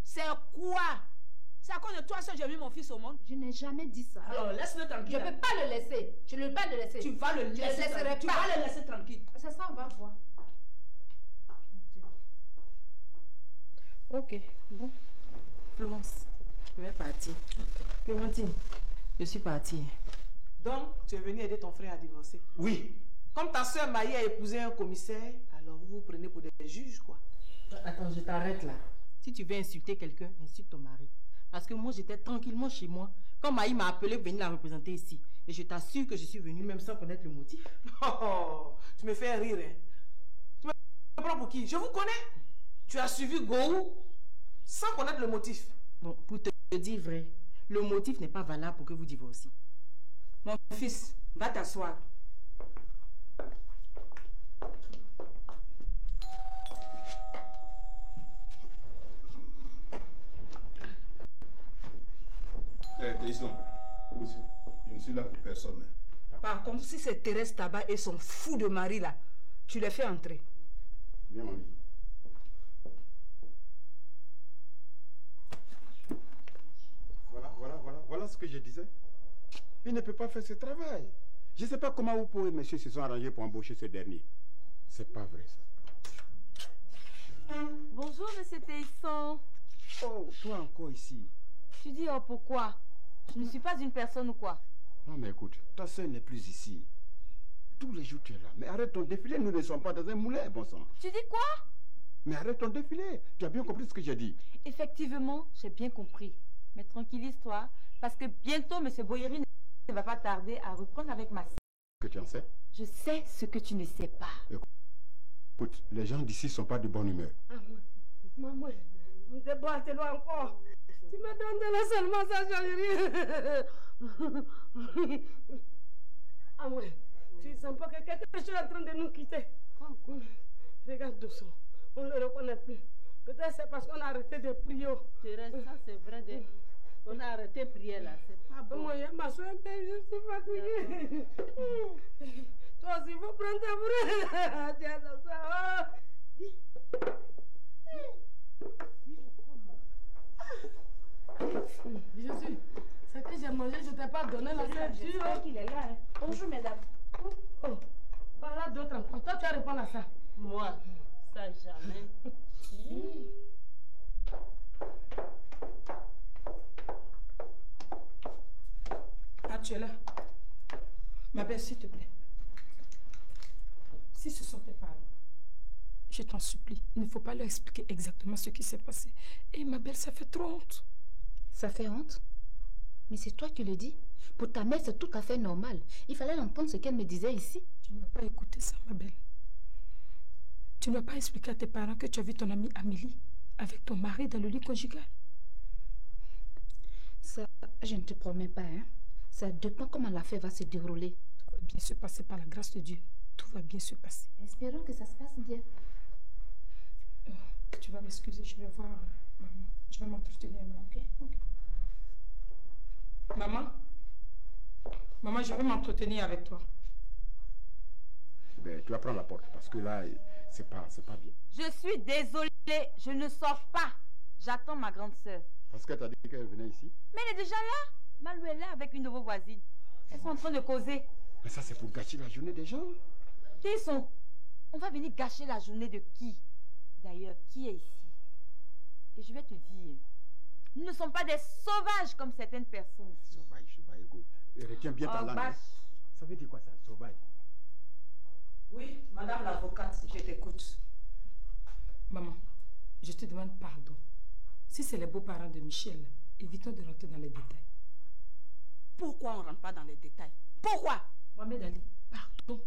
C'est quoi? C'est à cause de toi que j'ai mis mon fils au monde? Je n'ai jamais dit ça. Alors laisse-le tranquille. Je ne peux pas le laisser. Je ne peux pas le laisser. Tu vas le laisser tranquille. Tu vas le laisser tranquille. C'est ça, on va voir. Ok, bon. Florence, je vais partir. Clémentine, je suis partie. Donc, tu es venu aider ton frère à divorcer? Oui. Comme ta soeur Maï a épousé un commissaire, alors vous vous prenez pour des juges, quoi. Attends, je t'arrête là. Si tu veux insulter quelqu'un, insulte ton mari. Parce que moi, j'étais tranquillement chez moi. Quand Maï m'a appelé pour venir la représenter ici. Et je t'assure que je suis venue même sans connaître le motif. Oh, tu me fais rire, hein. Tu me prends pour qui? Je vous connais. Tu as suivi Gourou sans connaître le motif. Bon, pour te dire vrai, le motif n'est pas valable pour que vous divorciez. Mon fils, va t'asseoir. Je ne suis là pour personne. Par contre, si c'est Thérèse Tabac et son fou de mari là, tu les fais entrer. Bien, mamie. Voilà ce que je disais. Il ne peut pas faire ce travail. Je ne sais pas comment vous pouvez, monsieur, se sont arrangés pour embaucher ce dernier. C'est pas vrai, ça. Bonjour, monsieur Téisson. Oh, toi encore ici. Tu dis, oh, pourquoi? Je ne suis pas une personne ou quoi? Non, mais écoute, ta soeur n'est plus ici. Tous les jours, tu es là. Mais arrête ton défilé, nous ne sommes pas dans un moulin, bon sang. Tu dis quoi? Mais arrête ton défilé. Tu as bien compris ce que j'ai dit? Effectivement, j'ai bien compris. Mais tranquillise-toi, parce que bientôt, monsieur Boyeri ne va pas tarder à reprendre avec ma soeur. Que tu en sais? Je sais ce que tu ne sais pas. Écoute, les gens d'ici ne sont pas de bonne humeur. Maman, je te bois encore. Tu me donnes de la seulement ça, je rien. Ah ouais, tu sens pas que quelque chose est en train de nous quitter? Regarde doucement, on ne le reconnaît plus. Peut-être c'est parce qu'on a arrêté de prier. Thérèse, ça c'est vrai. On a arrêté de prier là, c'est pas bon. Moi, je m'assois un peu, je suis fatiguée. Toi aussi, vous prenez ta bourrée. Tiens, ça. Jésus, c'est que j'ai mangé, je ne t'ai pas donné la ceinture. J'espère qu'il est là. Hein. Bonjour, mesdames. Oh, par là d'autres encore. Toi, tu vas répondre à ça. Moi, ça jamais. Ah, tu es là. Ma belle, s'il te plaît. Si ce sont tes parents Je t'en supplie, il ne faut pas leur expliquer exactement ce qui s'est passé. Et ma belle, ça fait trop honte. Ça fait honte? Mais c'est toi qui le dis. Pour ta mère, c'est tout à fait normal. Il fallait entendre ce qu'elle me disait ici. Tu ne vas pas écouter ça, ma belle. Tu ne vas pas expliquer à tes parents que tu as vu ton amie Amélie avec ton mari dans le lit conjugal. Ça, je ne te promets pas, hein. Ça dépend comment l'affaire va se dérouler. Tout va bien se passer par la grâce de Dieu. Tout va bien se passer. Espérons que ça se passe bien. Tu vas m'excuser, je vais voir maman. Je vais m'entretenir. Ok. Maman, je vais m'entretenir avec toi. Ben, tu vas prendre la porte parce que là, c'est pas bien. Je suis désolée, je ne sors pas. J'attends ma grande sœur. Parce qu'elle t'a dit qu'elle venait ici. Mais elle est déjà là. Malou est là avec une de vos voisines. Elles sont en train de causer. Mais ça, c'est pour gâcher la journée des gens. Qui sont? On va venir gâcher la journée de qui? D'ailleurs, qui est ici? Et je vais te dire, nous ne sommes pas des sauvages comme certaines personnes. Sauvage, go. Retiens bien ta langue. Ça veut dire quoi ça, sauvage? Oui, madame l'avocate, je t'écoute. Maman, je te demande pardon. Si c'est les beaux-parents de Michel, évitons de rentrer dans les détails. Pourquoi on ne rentre pas dans les détails? Pourquoi? Mohamed Ali, pardon.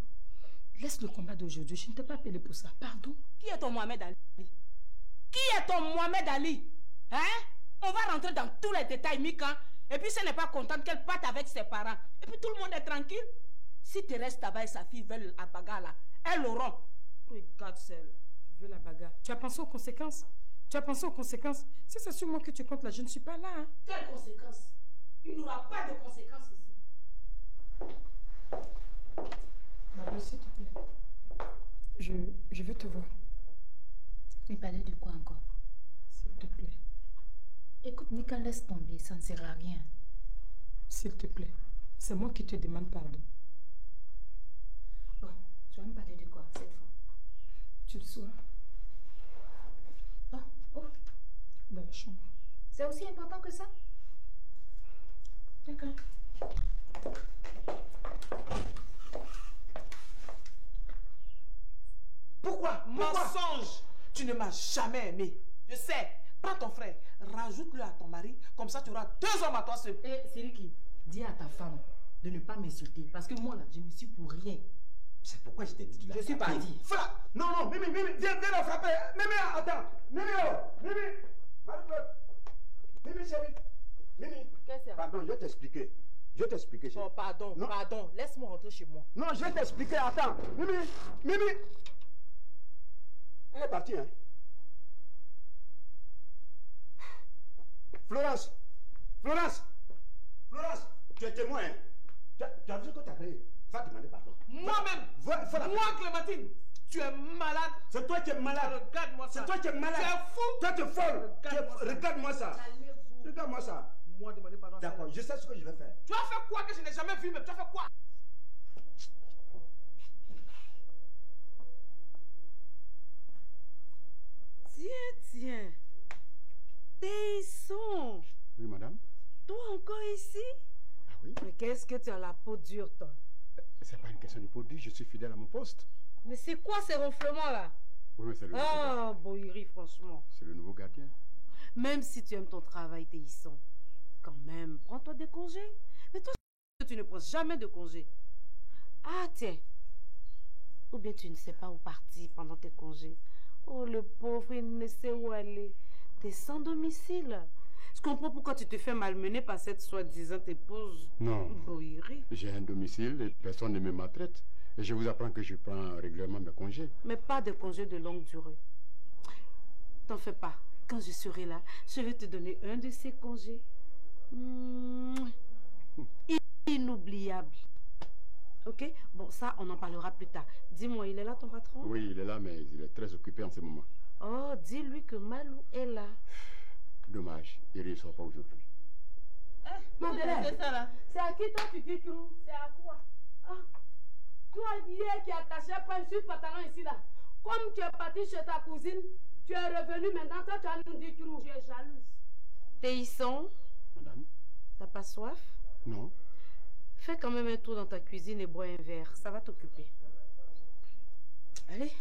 Laisse le combat d'aujourd'hui, je ne t'ai pas appelé pour ça. Pardon. Qui est ton Mohamed Ali? Qui est ton Mohamed Ali? Hein? On va rentrer dans tous les détails, Mika. Et puis, si elle n'est pas contente qu'elle parte avec ses parents. Et puis, tout le monde est tranquille. Si Thérèse Taba et sa fille veulent la bagarre là, elles l'auront. Regarde celle. Tu veux la bagarre? Tu as pensé aux conséquences? Tu as pensé aux conséquences? Si c'est sur moi que tu comptes là, je ne suis pas là. Hein? Quelles conséquences? Il n'y aura pas de conséquences ici. Maman, s'il te plaît. Je veux te voir. Mais parler de quoi encore? S'il te plaît. Écoute, Mika, laisse tomber, ça ne sert à rien. S'il te plaît. C'est moi qui te demande pardon. Bon, tu vas me parler de quoi cette fois? Tu le sauras. Ah, oh. Dans la chambre. C'est aussi important que ça? D'accord. Pourquoi? Mensonge! Tu ne m'as jamais aimé. Je sais. Prends ton frère, rajoute-le à ton mari, comme ça tu auras 2 hommes à toi seul. Et Siriki, dis à ta femme de ne pas m'insulter, parce que moi là, je ne suis pour rien. C'est pourquoi je t'ai dit de la Je suis partie. Non, Mimi, viens la frapper. Mimi, attends. Mimi, Marie-Claude. Mimi, chérie. Mimi. Pardon, je vais t'expliquer. chérie. Oh, pardon, laisse-moi rentrer chez moi. Non, je vais t'expliquer, attends. Mimi. Elle est partie, hein. Florence, tu es témoin. Hein? Tu as vu ce que tu as créé. Va demander pardon. Moi-même, moi Clémentine, tu es malade. C'est toi qui es malade. Regarde-moi ça. C'est toi qui es malade. Tu es fou. Toi tu es folle. Regarde-moi ça. Regarde-moi ça. Moi demander pardon. D'accord, je sais ce que je vais faire. Tu as fait quoi que je n'ai jamais vu, mais tu as fait quoi? Tiens. Théison. Oui, madame. Toi encore ici? Ah oui. Mais qu'est-ce que tu as la peau dure, toi? C'est pas une question de peau dure, je suis fidèle à mon poste. Mais c'est quoi ces ronflements là? Oui, mais c'est le nouveau gardien. Bohiri, franchement. C'est le nouveau gardien. Même si tu aimes ton travail, Théison, quand même, prends-toi des congés. Mais toi, tu ne prends jamais de congés. Ah, tiens. Ou bien tu ne sais pas où partir pendant tes congés. Oh, le pauvre, il ne sait où aller. T'es sans domicile. Je comprends pourquoi tu te fais malmener par cette soi-disant épouse. Non. Bohiri. J'ai un domicile et personne ne me maltraite. Et je vous apprends que je prends régulièrement mes congés. Mais pas de congés de longue durée. T'en fais pas. Quand je serai là, je vais te donner un de ces congés. Inoubliable. Ok? Bon, ça, on en parlera plus tard. Dis-moi, il est là ton patron? Oui, il est là, mais il est très occupé en ce moment. Oh, dis-lui que Malou est là. Dommage, il ne sort pas aujourd'hui. C'est ça là. C'est à qui toi tu dis que c'est à toi. Ah. Toi hier qui attaché après un pantalon ici là. Comme tu es parti chez ta cousine, tu es revenu maintenant, toi tu as nous dit que tu es jalouse. Théison. Madame. T'as pas soif? Non. Fais quand même un tour dans ta cuisine et bois un verre. Ça va t'occuper. Allez.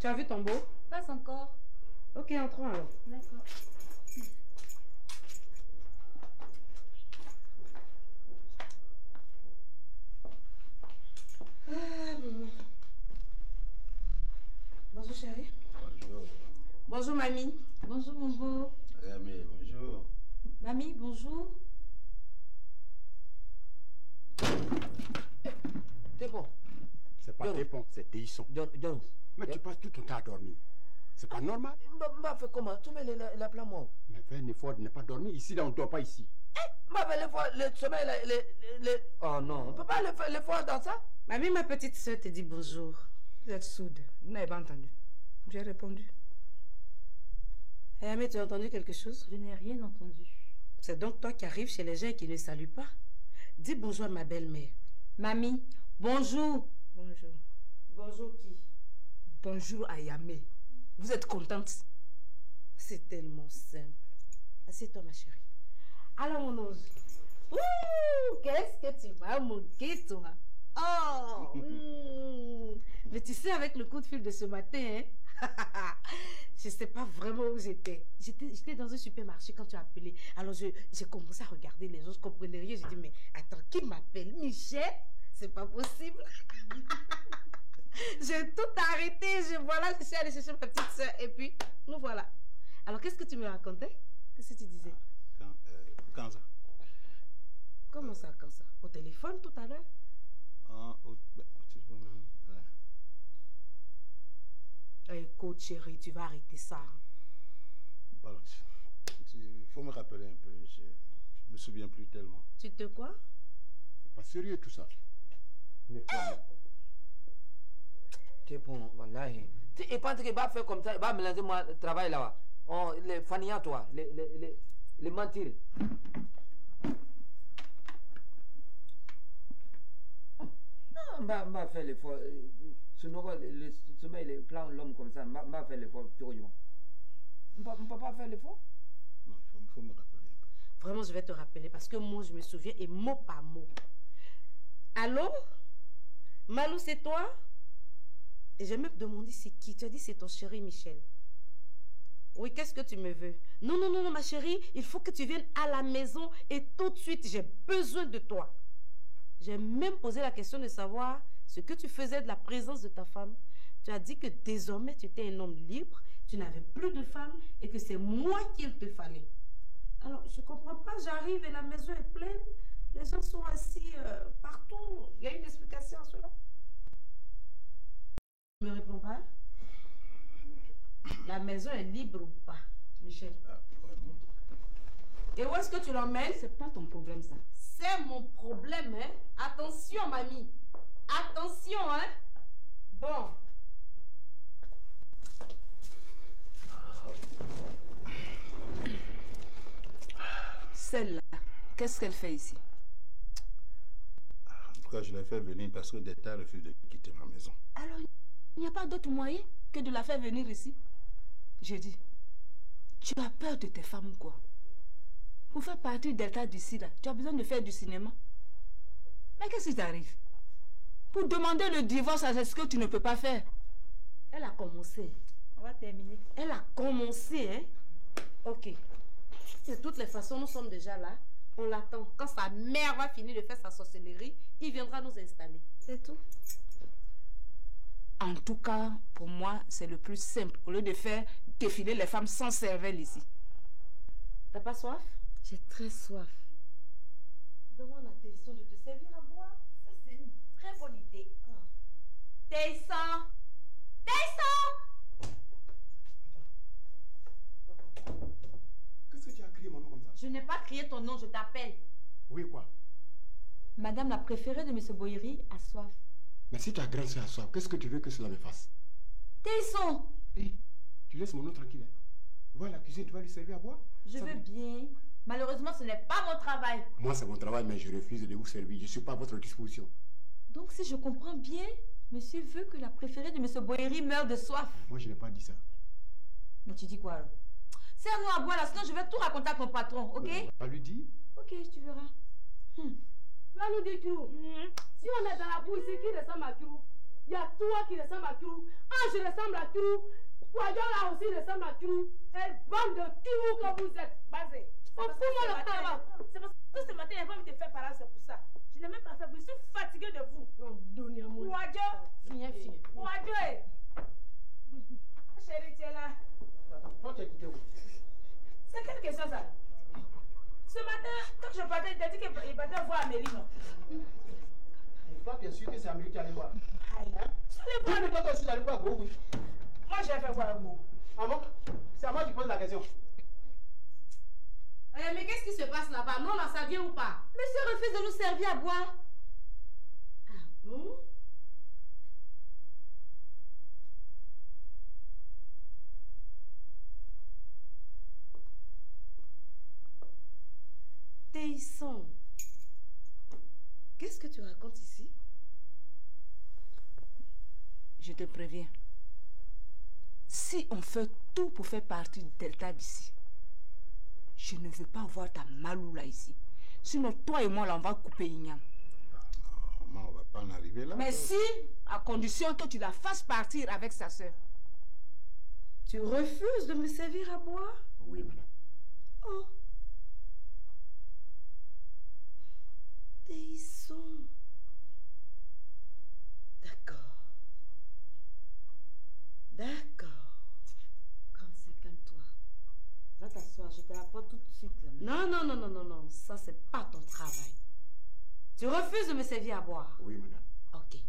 Tu as vu ton beau? Pas encore. Ok, entrons alors. D'accord. Bonjour chérie. Bonjour. Bonjour mamie. Bonjour mon beau. Mamie, bonjour. Mamie, bonjour. T'es bon. C'est pas t'es bon, c'est Déisson. Mais tu passes tout ton temps à dormir. C'est pas normal. M'a fait comment? Tu mets la plan moi. Mais fais un effort de ne pas dormir. Ici, là, on ne dort pas ici. M'a fait l'effort, le sommeil, Oh non, on peut pas faire l'effort dans ça. Mamie, ma petite soeur te dit bonjour. Vous êtes soude. Vous n'avez pas entendu. J'ai répondu. Ayame, tu as entendu quelque chose? Je n'ai rien entendu. C'est donc toi qui arrives chez les gens et qui ne saluent pas. Dis bonjour à ma belle-mère. Mamie, bonjour. Bonjour. Bonjour qui? Bonjour Ayame. Vous êtes contente? C'est tellement simple. Assieds-toi ma chérie. Alors mon ose. Ouh, qu'est-ce que tu vas manquer toi? Oh, mais tu sais, avec le coup de fil de ce matin, hein? Je sais pas vraiment où j'étais. J'étais dans un supermarché quand tu as appelé. Alors j'ai commencé à regarder les gens, je comprenais rien. J'ai dit, mais attends, qui m'appelle? Michel? C'est pas possible. J'ai tout arrêté. Voilà, je suis allée chercher ma petite soeur. Et puis, nous voilà. Alors, qu'est-ce que tu me racontais? Qu'est-ce que tu disais? Quand ça? Comment ça, quand ça? Au téléphone tout à l'heure? Écoute, chérie, tu vas arrêter ça. Pardon. Il faut me rappeler un peu. Je me souviens plus tellement. Tu te quoi? C'est pas sérieux tout ça. T'es bon, voilà. Et pas qu'il va faire comme ça, il va mélanger moi le travail là. Les Fania, toi, les mentir. Non, va faire l'effort. Sinon, le sommeil, les plans l'homme comme ça, va faire l'effort. On ne peut pas faire l'effort? Non, il faut me rappeler un peu. Vraiment, je vais te rappeler parce que moi, je me souviens et mot par mot. Allô? Malou, c'est toi? Et j'ai même demandé c'est qui. Tu as dit c'est ton chéri Michel. Oui, qu'est-ce que tu me veux? Non, non, non, non, ma chérie, il faut que tu viennes à la maison et tout de suite, j'ai besoin de toi. J'ai même posé la question de savoir ce que tu faisais de la présence de ta femme. Tu as dit que désormais tu étais un homme libre, tu n'avais plus de femme et que c'est moi qu'il te fallait. Alors, je ne comprends pas, j'arrive et la maison est pleine, les gens sont assis partout. Il y a une explication à cela? Tu ne me réponds pas? La maison est libre ou pas, Michel? Et où est-ce que tu l'emmènes? C'est pas ton problème, ça. C'est mon problème, hein? Attention, mamie. Attention, hein? Bon. Celle-là, qu'est-ce qu'elle fait ici? En tout cas, je l'ai fait venir parce que Deta refuse de quitter ma maison. Alors, il n'y a pas d'autre moyen que de la faire venir ici? J'ai dit, tu as peur de tes femmes ou quoi? Pour faire partie d'Elta d'ici, là, tu as besoin de faire du cinéma. Mais qu'est-ce qui t'arrive? Pour demander le divorce, c'est ce que tu ne peux pas faire. Elle a commencé. On va terminer. Elle a commencé, hein? Ok. De toutes les façons, nous sommes déjà là. On l'attend. Quand sa mère va finir de faire sa sorcellerie, il viendra nous installer. C'est tout. En tout cas, pour moi, c'est le plus simple. Au lieu de faire défiler les femmes sans cervelle ici. T'as pas soif? J'ai très soif. Demande à Téisson de te servir à boire. Ça, c'est une très bonne idée. Oh. Téisson! Téisson! Qu'est-ce que tu as crié mon nom comme ça? Je n'ai pas crié ton nom, je t'appelle. Oui, quoi? Madame la préférée de M. Boyeri a soif. Mais si tu as grand soeur à soif, qu'est-ce que tu veux que cela me fasse? Téisson! Hé, tu laisses mon nom tranquille. Va à la cuisine, tu vas lui servir à boire? Je veux bien. Malheureusement, ce n'est pas mon travail. Moi, c'est mon travail, mais je refuse de vous servir. Je ne suis pas à votre disposition. Donc, si je comprends bien, monsieur veut que la préférée de M. Boyeri meure de soif. Moi, je n'ai pas dit ça. Mais tu dis quoi, alors? Sers-nous à boire, là, sinon je vais tout raconter à ton patron, ok? On va lui dire. Ok, tu verras. Va nous dire, Kirou. Si on est dans la bouille, c'est qui descend ma Kirou? Il y a toi qui ressemble à Kirou. Ange ressemble à Kirou. Quadjon là aussi ressemble à Kirou. Et bande de Kirou que vous êtes. Basé. C'est parce que ce matin, il n'y a pas envie de faire parler, c'est pour ça. Je n'ai même pas fait. Je suis fatiguée de vous. Non, donnez-moi. Quadjon. Viens. Quadjon. Chérie, tu es là. Toi, tu es quitté où? C'est quelle question ça? Ce matin, quand je partais, il t'a dit qu'il partait voir Amélie, non? Et toi, tu es sûr que c'est Amélie qui allait voir? Toi, tu es sûr d'aller voir Go, oui. Moi, j'ai fait voir Go. Ah bon? C'est à moi qui pose la question. Mais qu'est-ce qui se passe là-bas? Non, là, ça vient ou pas? Monsieur refuse de nous servir à boire. Ah bon? Téhisson, qu'est-ce que tu racontes ici? Je te préviens. Si on fait tout pour faire partie du Delta d'ici, je ne veux pas voir ta Malou là ici. Sinon, toi et moi, là, on va couper Ignam. On va pas en arriver là. Mais si, à condition que tu la fasses partir avec sa soeur. Tu refuses de me servir à boire? Oui, madame. Oh. Téhisson. D'accord. Calme-toi. Va t'asseoir, je te rapporte tout de suite. Là. Non. Ça, c'est pas ton travail. Tu refuses de me servir à boire? Oui, madame. Ok.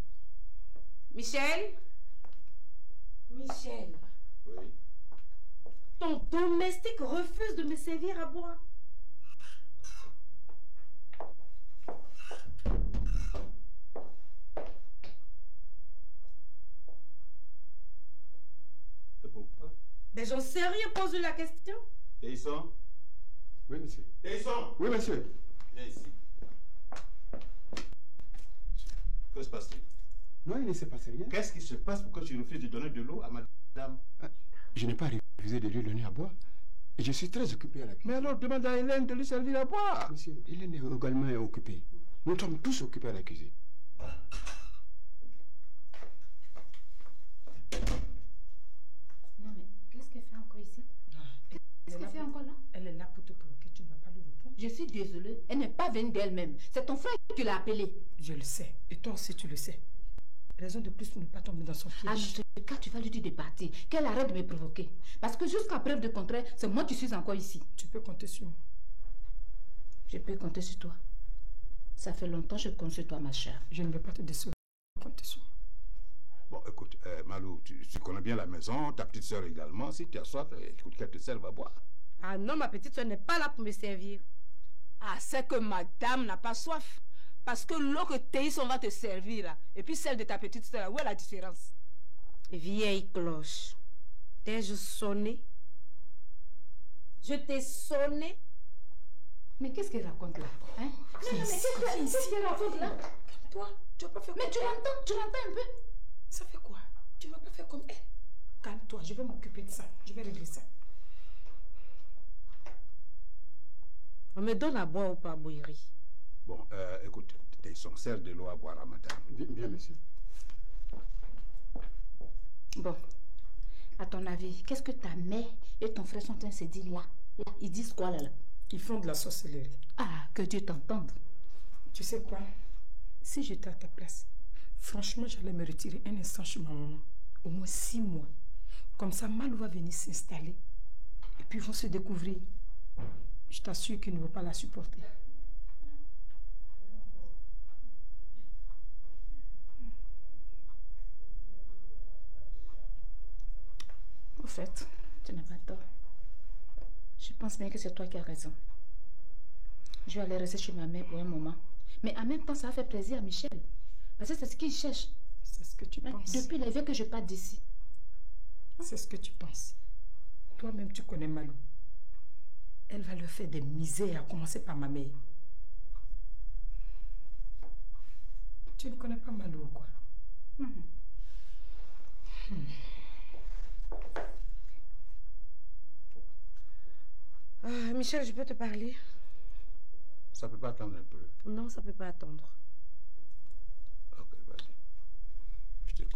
Michel? Oui. Ton domestique refuse de me servir à boire. Mais j'en sais rien, pose la question. Téhisson? Oui, monsieur. Téhisson? Oui, monsieur. Viens ici. Que se passe-t-il? Non, il ne s'est passé rien. Qu'est-ce qui se passe pour que tu refuses de donner de l'eau à madame? Je n'ai pas refusé de lui donner à boire. Et je suis très occupé à la cuisine. Mais alors, demande à Hélène de lui servir à boire. Monsieur, Hélène est également occupée. Nous sommes tous occupés à la cuisine. Non, mais qu'est-ce qu'elle fait encore ici? Qu'est-ce qu'elle fait encore là? Elle est là pour te provoquer, tu ne vas pas lui répondre. Je suis désolée, elle n'est pas venue d'elle-même. C'est ton frère qui l'a appelée. Je le sais, et toi aussi tu le sais. Raison de plus pour ne pas tomber dans son piège. Ah, dans ce cas, tu vas lui dire de partir, qu'elle arrête de me provoquer. Parce que jusqu'à preuve de contraire, c'est moi qui suis encore ici. Tu peux compter sur moi. Je peux compter sur toi. Ça fait longtemps que je compte sur toi, ma chère. Je ne veux pas te décevoir. Compter sur moi. Bon, écoute, Malou, tu connais bien la maison, ta petite soeur également. Si tu as soif, écoute, qu'elle te serve à boire. Ah non, ma petite soeur n'est pas là pour me servir. Ah, c'est que madame n'a pas soif. Parce que l'eau que Téhisson va te servir là, et puis celle de ta petite soeur, où est la différence? Vieille cloche, t'ai-je sonné? Je t'ai sonné? Mais qu'est-ce qu'elle raconte là, hein? Mais qu'est-ce qu'elle raconte là? Toi, tu vas pas faire mais tu l'entends un peu? Ça fait quoi? Tu vas pas faire comme elle. Calme-toi, je vais m'occuper de ça. Je vais régler ça. On me donne à boire ou pas, Bouillerie? Bon, écoute, Téhisson, sers de l'eau à boire à madame. Bien, monsieur. Bon, à ton avis, qu'est-ce que ta mère et ton frère sont en train de se dire là? Ils disent quoi là? Ils font de la sorcellerie. Ah, que Dieu t'entende. Tu sais quoi? Si j'étais à ta place, franchement, j'allais me retirer un instant chez ma maman. Au moins 6 mois. Comme ça, Malou va venir s'installer. Et puis ils vont se découvrir. Je t'assure qu'ils ne vont pas la supporter. Au fait, tu n'as pas tort. Je pense bien que c'est toi qui as raison. Je vais aller rester chez ma mère pour un moment. Mais en même temps, ça va faire plaisir à Michel. Parce que c'est ce qu'il cherche. C'est ce que tu penses. Depuis la veille que je parte d'ici. C'est ce que tu penses. Toi-même, tu connais Malou. Elle va leur faire des misères, à commencer par ma mère. Tu ne connais pas Malou ou quoi? Michel, je peux te parler? Ça peut pas attendre un peu? Non, ça peut pas attendre. Ok, vas-y. Je t'écoute.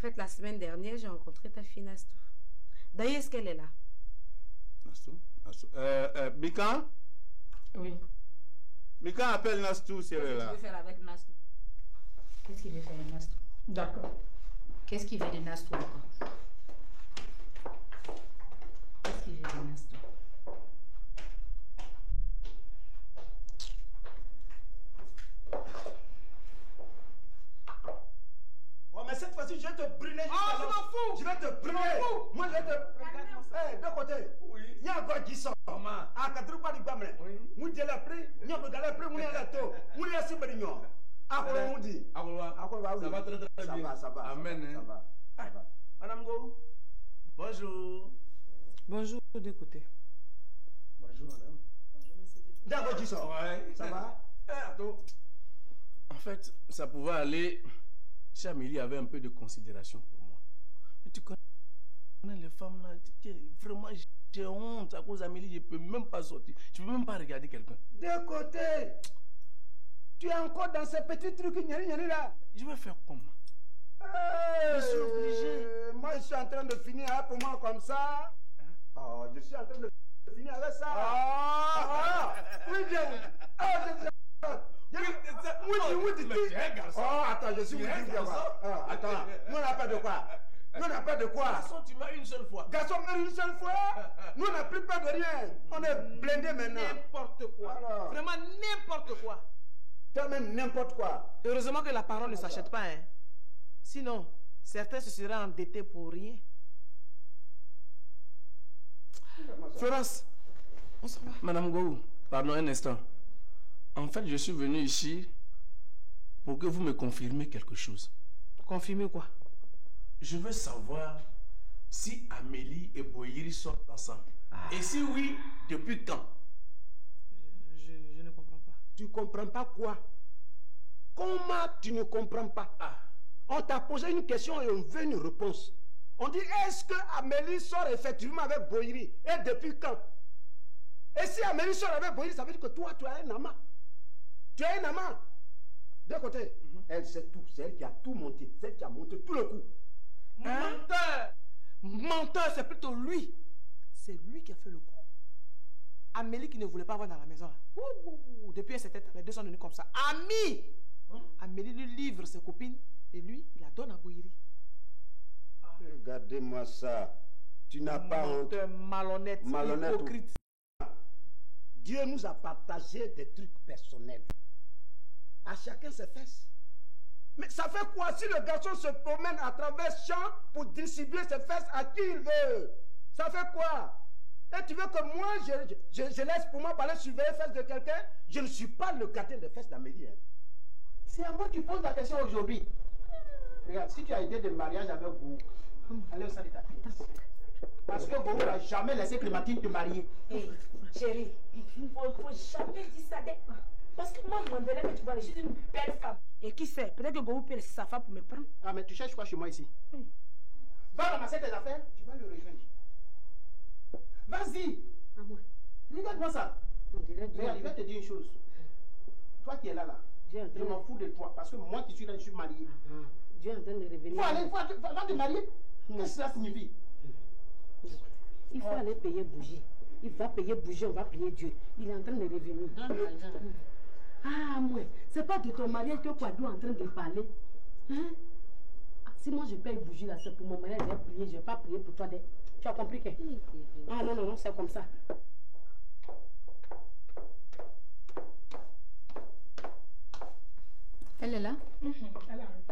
fait, la semaine dernière, j'ai rencontré ta fille Nastou. D'ailleurs, est-ce qu'elle est là? Nastou? Mika? Oui. Mika appelle Nastou si elle est là. Qu'est-ce qu'il veut faire avec Nastou? Qu'est-ce qu'il veut faire de Nastou? D'accord. Qu'est-ce qu'il veut de Nastou encore? Qu'est-ce qu'il veut de Nastou? Oh, mais cette fois-ci, je vais te brûler. Ah, je m'en fous. Je vais te brûler. Moi, je vais te... Eh, de côté. Oui. Il y a encore qui sort. Ah, quand tu parles de Bamle. Oui. Moi, je l'ai pris. Il y a un gars pris. Moi, je l'ai pris. Moi, je l'ai pris. Ah, on dit. Ça va très très bien. Ça va. Amen. Ça va. Madame Go. Bonjour. Bonjour de côté. Bonjour, madame. Bonjour, monsieur. D'accord, qui sort. Ouais. Ça va? Attends. En fait, ça pouvait aller si Amélie avait un peu de considération pour moi. Mais tu connais les femmes là, vraiment, j'ai honte à cause d'Amélie, je ne peux même pas sortir. Je ne peux même pas regarder quelqu'un. De côté. Tu es encore dans ces petits trucs là. Je vais faire comment? Je suis obligé. Moi, je suis en train de finir pour moi comme ça. Oh, je suis en train de finir avec ça. Oui, bien. Oh, attends, je suis Woody. Attends, nous on n'a pas de quoi. Nous on n'a pas de quoi. Garçon, tu m'as une seule fois. Garçon, une seule fois. Nous on n'a plus peur de rien. On est blindés maintenant. N'importe quoi. Alors. Vraiment n'importe quoi. Toi-même n'importe quoi. Heureusement que la parole ne s'achète pas, hein. Sinon, certains se seraient endettés pour rien. Florence, on s'en va. Madame Gou, pardon un instant. En fait, je suis venu ici pour que vous me confirmiez quelque chose. Confirmer quoi? Je veux savoir si Amélie et Boyiri sortent ensemble. Et si oui, depuis quand? Je ne comprends pas. Tu comprends pas quoi? Comment tu ne comprends pas? On t'a posé une question et on veut une réponse. On dit, est-ce que Amélie sort effectivement avec Boyiri? Et depuis quand? Et si Amélie sort avec Boyiri, ça veut dire que toi, tu as un amant. Tu as un amant. D'un côté, elle sait tout. C'est elle qui a tout monté. C'est elle qui a monté tout le coup. Menteur! Menteur, c'est plutôt lui. C'est lui qui a fait le coup. Amélie qui ne voulait pas avoir dans la maison. Là. Depuis un certain temps, les deux sont devenus comme ça. Amis! Amélie lui livre ses copines et lui, il la donne à Boyiri. Regardez-moi ça. Tu n'as pas honte. Malhonnête, hypocrite. Dieu nous a partagé des trucs personnels. À chacun ses fesses. Mais ça fait quoi si le garçon se promène à travers champs pour distribuer ses fesses à qui il veut? Ça fait quoi? Et tu veux que moi, je laisse pour moi parler surveiller les fesses de quelqu'un? Je ne suis pas le gardien des fesses d'Amélie. Hein. C'est à moi qui pose la question aujourd'hui. Regarde, si tu as idée de mariage avec vous, allez au sein de ta fille. Parce que vous n'a jamais laissé Clémentine te marier. Hey, chérie, il ne faut jamais dire ça. Parce que moi, Mandela, que tu vois, je suis une belle femme. Et qui sait, peut-être que Gobou peut laisser sa femme pour me prendre. Ah, mais tu cherches quoi chez moi ici? Va ramasser tes affaires, tu vas le rejoindre. Vas-y. Ah, moi. Regarde-moi ça. Regarde, je vais te dire une chose. Toi qui es là, je m'en fous de toi. Parce que moi qui suis là, je suis marié. Dieu est en train de revenir. Va te marier. Qu'est-ce que cela signifie? Il faut aller payer bougie. Il va payer bougie, on va payer Dieu. Il est en train de revenir. Ah, moi, c'est pas de ton mariage que Kwadou est en train de parler. Hein? Si moi je paye bougie là, c'est pour mon mariage, j'ai prié, je ne vais pas prier pour toi. Tu as compris que? Ah non, non, non, c'est comme ça. Elle est là? Elle arrive.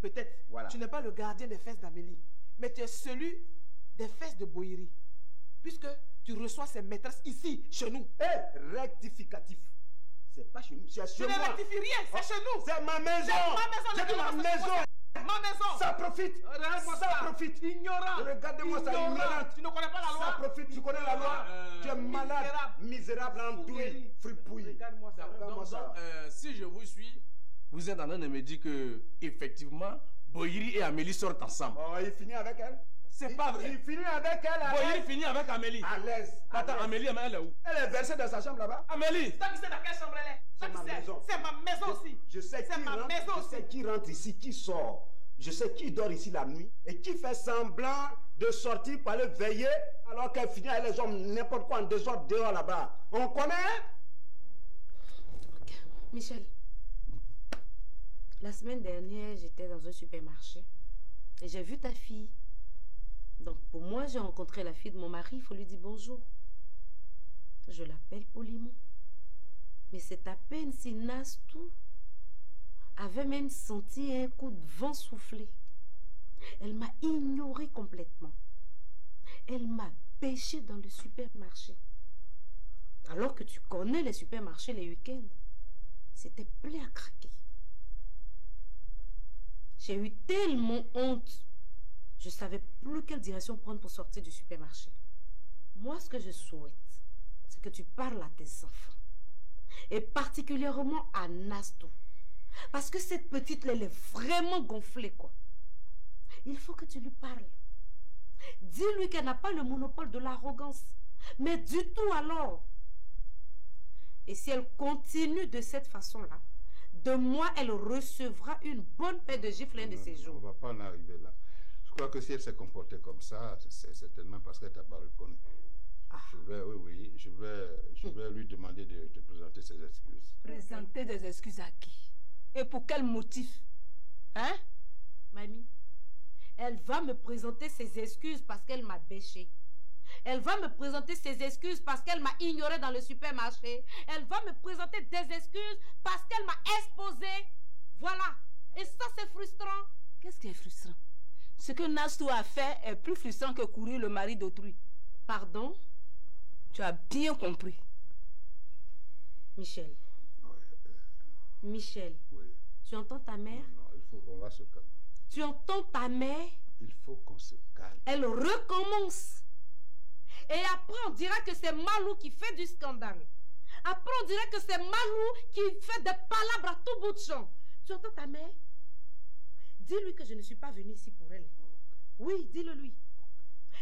Peut-être, voilà. Tu n'es pas le gardien des fesses d'Amélie, mais tu es celui des fesses de Boyiri. Puisque tu reçois ses maîtresses ici, chez nous. Rectificatif. C'est pas chez nous, c'est chez moi. Je ne rectifie rien, c'est chez nous. C'est ma maison. C'est ma maison. Ma maison. Ma maison. Ça profite. Ça profite. Ignorant. Regardez-moi ça, ignorant. Tu ne connais pas la loi. Ça profite, tu connais la loi. Tu es malade, misérable, andouille, fripouille. Regarde-moi ça. Si je vous suis, vous êtes en train de me dire que, effectivement, Boyiri et Amélie sortent ensemble. Oh, il finit avec elle. C'est pas vrai. Il finit avec elle à l'aise. Bon, il finit avec Amélie. À l'aise. Attends, Amélie, elle est où? Elle est versée dans sa chambre là-bas. Amélie! Toi qui sais dans quelle chambre elle est? C'est ma maison. C'est ma maison aussi. Je sais qui rentre ici, qui sort. Je sais qui dort ici la nuit et qui fait semblant de sortir pour aller veiller alors qu'elle finit avec les hommes n'importe quoi en désordre dehors là-bas. On connaît? Michel, la semaine dernière, j'étais dans un supermarché et j'ai vu ta fille. Donc pour moi, j'ai rencontré la fille de mon mari, il faut lui dire bonjour. Je l'appelle poliment. Mais c'est à peine si Nastou avait même senti un coup de vent souffler. Elle m'a ignoré complètement. Elle m'a pêché dans le supermarché. Alors que tu connais les supermarchés les week-ends. C'était plein à craquer. J'ai eu tellement honte. Je ne savais plus quelle direction prendre pour sortir du supermarché. Moi, ce que je souhaite, c'est que tu parles à tes enfants. Et particulièrement à Nastou. Parce que cette petite, elle est vraiment gonflée, quoi. Il faut que tu lui parles. Dis-lui qu'elle n'a pas le monopole de l'arrogance. Mais du tout alors. Et si elle continue de cette façon-là, de moi, elle recevra une bonne paire de gifles un de ces jours. On ne va pas en arriver là. Je crois que si elle s'est comportée comme ça, c'est certainement parce qu'elle t'a pas reconnu. Je vais lui demander de te présenter ses excuses. Présenter des excuses à qui? Et pour quel motif? Hein? Mamie, elle va me présenter ses excuses parce qu'elle m'a bêché. Elle va me présenter ses excuses parce qu'elle m'a ignoré dans le supermarché. Elle va me présenter des excuses parce qu'elle m'a exposé. Voilà. Et ça, c'est frustrant. Qu'est-ce qui est frustrant? Ce que Nastou a fait est plus frustrant que courir le mari d'autrui. Pardon? Tu as bien compris. Michel. Michel. Oui. Tu entends ta mère? Non, on va se calmer. Tu entends ta mère? Il faut qu'on se calme. Elle recommence. Et après, on dira que c'est Malou qui fait du scandale. Après, on dira que c'est Malou qui fait des palabres à tout bout de champ. Tu entends ta mère? Dis-lui que je ne suis pas venue ici pour elle. Oui, dis-le lui.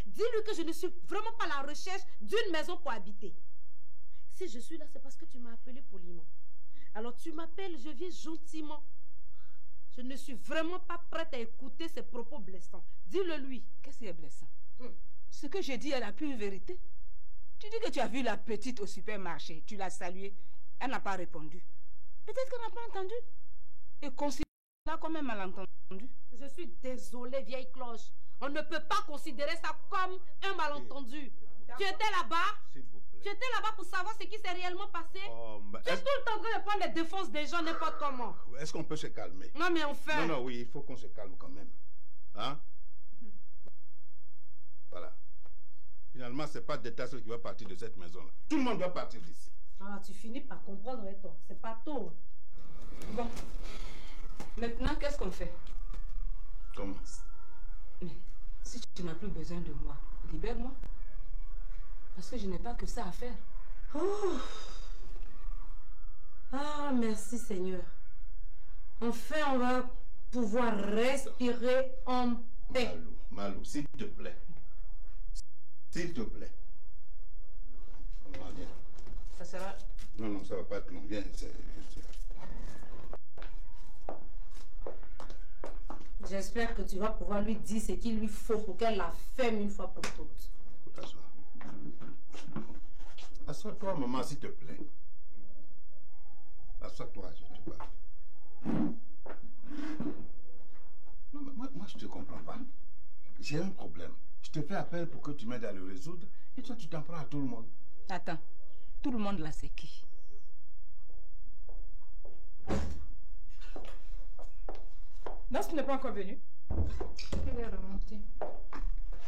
Dis-lui que je ne suis vraiment pas à la recherche d'une maison pour habiter. Si je suis là, c'est parce que tu m'as appelé poliment. Alors tu m'appelles, je viens gentiment. Je ne suis vraiment pas prête à écouter ces propos blessants. Dis-le lui. Qu'est-ce qui est blessant? Ce que j'ai dit est la pure vérité. Tu dis que tu as vu la petite au supermarché. Tu l'as saluée. Elle n'a pas répondu. Peut-être qu'elle n'a pas entendu. Et considère-la comme un malentendu. Je suis désolée, vieille cloche. On ne peut pas considérer ça comme un malentendu. Tu étais là-bas? Tu étais là-bas pour savoir ce qui s'est réellement passé? Tu es tout le temps en train de prendre les défenses des gens n'importe comment. Est-ce qu'on peut se calmer? Non, mais enfin... Non, oui, il faut qu'on se calme quand même. Hein? Voilà. Finalement, c'est pas Détassel qui va partir de cette maison-là. Tout le monde doit partir d'ici. Ah, tu finis par comprendre, et toi. C'est pas tôt. Bon. Maintenant, qu'est-ce qu'on fait? Comment? Mais si tu n'as plus besoin de moi, libère-moi. Parce que je n'ai pas que ça à faire. Oh. Ah, merci Seigneur. Enfin, on va pouvoir respirer en paix. Malou, s'il te plaît. S'il te plaît. Viens. Ça sera... Non, ça va pas être long. Viens. J'espère que tu vas pouvoir lui dire ce qu'il lui faut pour qu'elle la ferme une fois pour toutes. Faut t'asseoir. Assois-toi, maman, s'il te plaît. Assois-toi, je te parle. Non, mais moi, je te comprends pas. J'ai un problème. Je te fais appel pour que tu m'aides à le résoudre et toi, tu t'en prends à tout le monde. Attends, tout le monde là, c'est qui? Non, ce n'est pas encore venu. Elle est remontée.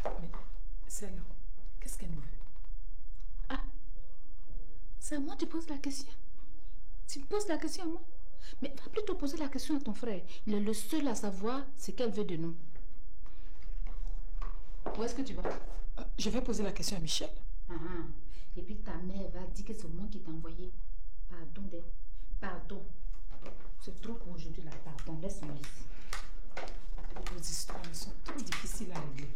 Mais celle-là, qu'est-ce qu'elle me veut? Ah, c'est à moi que tu poses la question. Tu me poses la question à moi. Mais va plutôt poser la question à ton frère. Il est le seul à savoir ce qu'elle veut de nous. Où est-ce que tu vas? Je vais poser la question à Michel. Et puis ta mère va dire que c'est moi qui t'ai envoyé. Pardon, pardon. C'est trop pour aujourd'hui là. Pardon, laisse-moi ici. Les histoires sont trop difficiles à régler.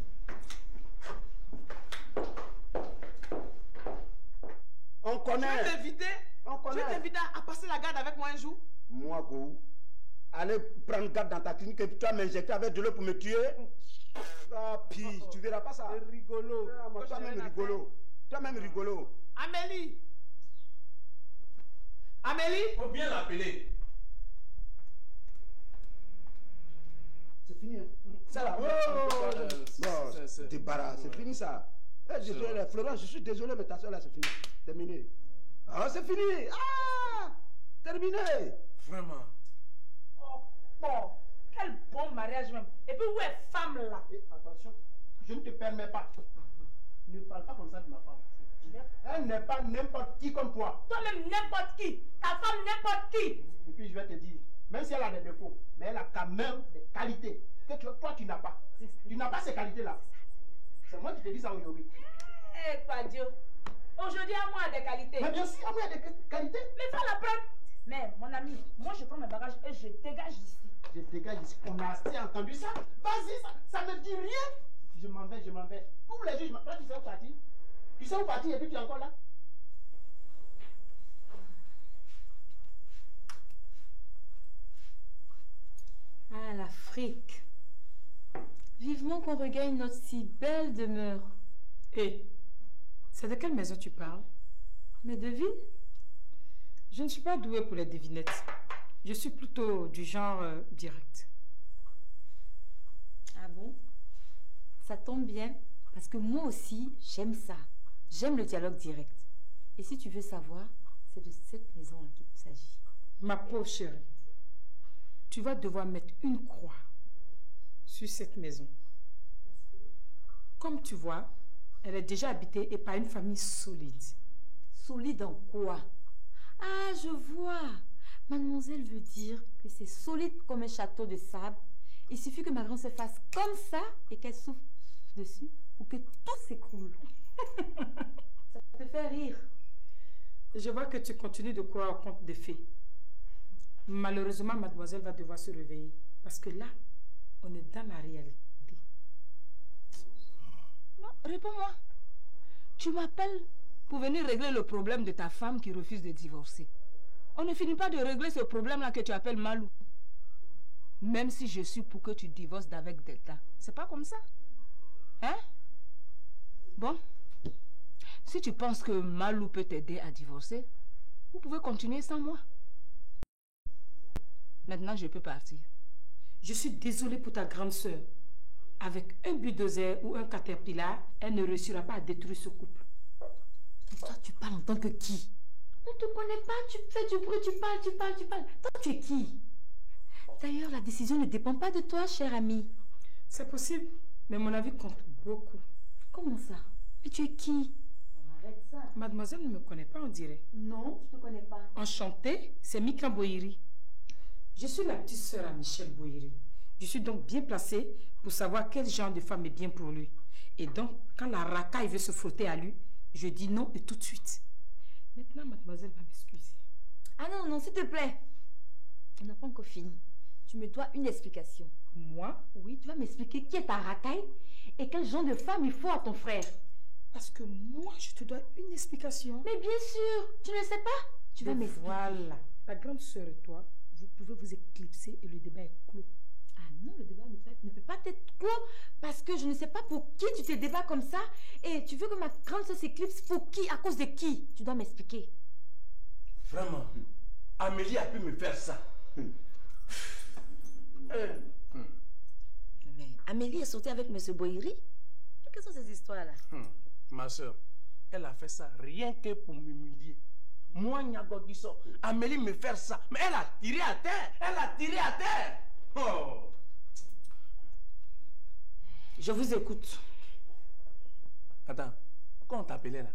connaît. Tu veux t'inviter à passer la garde avec moi un jour? Moi, go. Allez prendre garde dans ta clinique et puis tu vas m'injecter avec de l'eau pour me tuer. Ah, puis, tu verras pas ça. C'est rigolo. Toi-même rigolo. Toi-même rigolo. Amélie. Amélie? Faut bien l'appeler. C'est fini. Hein? Ça là. Bon, débarras, c'est fini ça. Désolé, Florence, je suis désolé, mais ta soeur là, c'est fini. Terminé. Ah, c'est fini. Ah, terminé. Vraiment. Oh, bon. Quel bon mariage même. Et puis où est femme là? Et attention, je ne te permets pas. Ne parle pas comme ça de ma femme. Elle n'est pas n'importe qui comme toi. Toi-même n'importe qui. Ta femme n'importe qui. Et puis je vais te dire, même si elle a des défauts, mais elle a quand même des qualités que toi tu n'as pas. Tu n'as pas ces qualités-là. C'est moi qui te dis ça aujourd'hui. Eh, pas Dieu. Aujourd'hui, à moi, des qualités. Mais bien sûr, à moi, il y a des qualités. Mais va la prendre. Mais, mon ami, moi, je prends mes bagages et je dégage d'ici. Je dégage d'ici. On a assez entendu ça. Vas-y, ça ne dit rien. Je m'en vais, je m'en vais. Tous les jours, toi, tu sais où partir. Tu sais où partir et puis tu es encore là. Ah, l'Afrique. Vivement qu'on regagne notre si belle demeure. Et c'est de quelle maison tu parles? Mais devine. Je ne suis pas douée pour les devinettes. Je suis plutôt du genre direct. Ah bon? Ça tombe bien, parce que moi aussi, j'aime ça. J'aime le dialogue direct. Et si tu veux savoir, c'est de cette maison-là qu'il s'agit. Ma pauvre chérie, tu vas devoir mettre une croix sur cette maison. Comme tu vois, elle est déjà habitée et par une famille solide. Solide en quoi? Ah, je vois. Mademoiselle veut dire que c'est solide comme un château de sable. Il suffit que ma grande se fasse comme ça et qu'elle souffle dessus pour que tout s'écroule. Ça te fait rire. Je vois que tu continues de croire au conte des fées. Malheureusement, mademoiselle va devoir se réveiller. Parce que là, on est dans la réalité. Non, réponds-moi. Tu m'appelles pour venir régler le problème de ta femme qui refuse de divorcer. On ne finit pas de régler ce problème-là que tu appelles Malou. Même si je suis pour que tu divorces d'avec Delta. C'est pas comme ça. Hein? Bon. Si tu penses que Malou peut t'aider à divorcer, vous pouvez continuer sans moi. Maintenant, je peux partir. Je suis désolée pour ta grande sœur. Avec un bulldozer ou un caterpillar, elle ne réussira pas à détruire ce couple. Et toi, tu parles en tant que qui? On ne te connaît pas, tu fais du bruit, tu parles. Toi, tu es qui? D'ailleurs, la décision ne dépend pas de toi, cher ami. C'est possible, mais mon avis compte beaucoup. Comment ça? Mais tu es qui? Arrête ça. Mademoiselle ne me connaît pas, on dirait. Non, je ne te connais pas. Enchantée, c'est Mika Bohiri. Je suis la petite sœur à Michel Bohiri. Je suis donc bien placée pour savoir quel genre de femme est bien pour lui. Et donc, quand la racaille veut se frotter à lui, je dis non et tout de suite. Maintenant, mademoiselle va m'excuser. Ah non, s'il te plaît. On n'a pas encore fini. Tu me dois une explication. Moi? Oui, tu vas m'expliquer qui est ta racaille et quel genre de femme il faut à ton frère. Parce que moi, je te dois une explication. Mais bien sûr, tu ne le sais pas. Tu vas m'expliquer. Voilà. Ta grande sœur et toi, vous pouvez vous éclipser et le débat est clos. Ah non, le débat ne peut pas être clos parce que je ne sais pas pour qui tu te débats comme ça et tu veux que ma grande sœur s'éclipse pour qui? À cause de qui? Tu dois m'expliquer. Vraiment, Amélie a pu me faire ça. Mais Amélie est sortie avec M. Bohiri? Quelles sont ces histoires-là? Ma soeur, elle a fait ça rien que pour m'humilier. Moi, Nyagodiso, Amélie me faire ça. Mais elle a tiré à terre. Oh. Je vous écoute. Attends, quand on t'appelait là,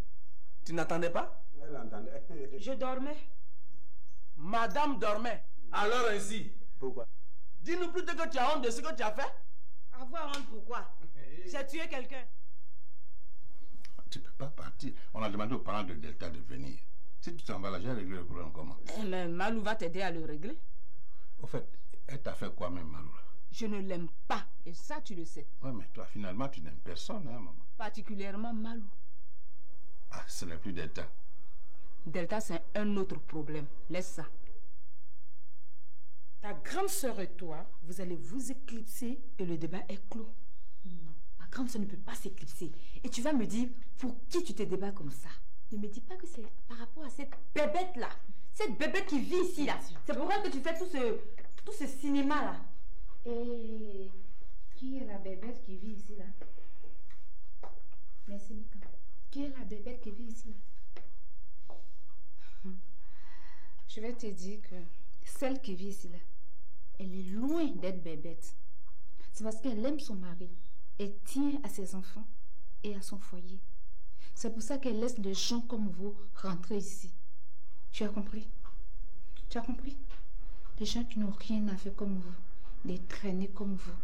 tu n'attendais pas? Elle entendait. Je dormais. Madame dormait. Alors ainsi. Pourquoi? Dis-nous plutôt que tu as honte de ce que tu as fait. Avoir honte pourquoi? J'ai tué quelqu'un. Tu ne peux pas partir. On a demandé aux parents de Delta de venir. Si tu t'en vas là, j'ai réglé le problème comment? Mais Malou va t'aider à le régler. Au fait, elle t'a fait quoi même, Malou là? Je ne l'aime pas. Et ça, tu le sais. Ouais, mais toi, finalement, tu n'aimes personne, hein, maman? Particulièrement Malou. Ah, ce n'est plus Delta. Delta, c'est un autre problème. Laisse ça. Ta grande sœur et toi, vous allez vous éclipser et le débat est clos. Ma grande sœur ne peut pas s'éclipser. Et tu vas me dire pour qui tu te débats comme ça. Ne me dis pas que c'est par rapport à cette bébête-là. Cette bébête qui vit ici, là. C'est pour elle que tu fais tout ce cinéma-là. Et qui est la bébête qui vit ici, là? Merci, Mika. Qui est la bébête qui vit ici, là? Je vais te dire que celle qui vit ici, là, elle est loin d'être bébête. C'est parce qu'elle aime son mari. Elle tient à ses enfants et à son foyer. C'est pour ça qu'elle laisse des gens comme vous rentrer ici. Tu as compris? Tu as compris? Des gens qui n'ont rien à faire comme vous. Des traînés comme vous.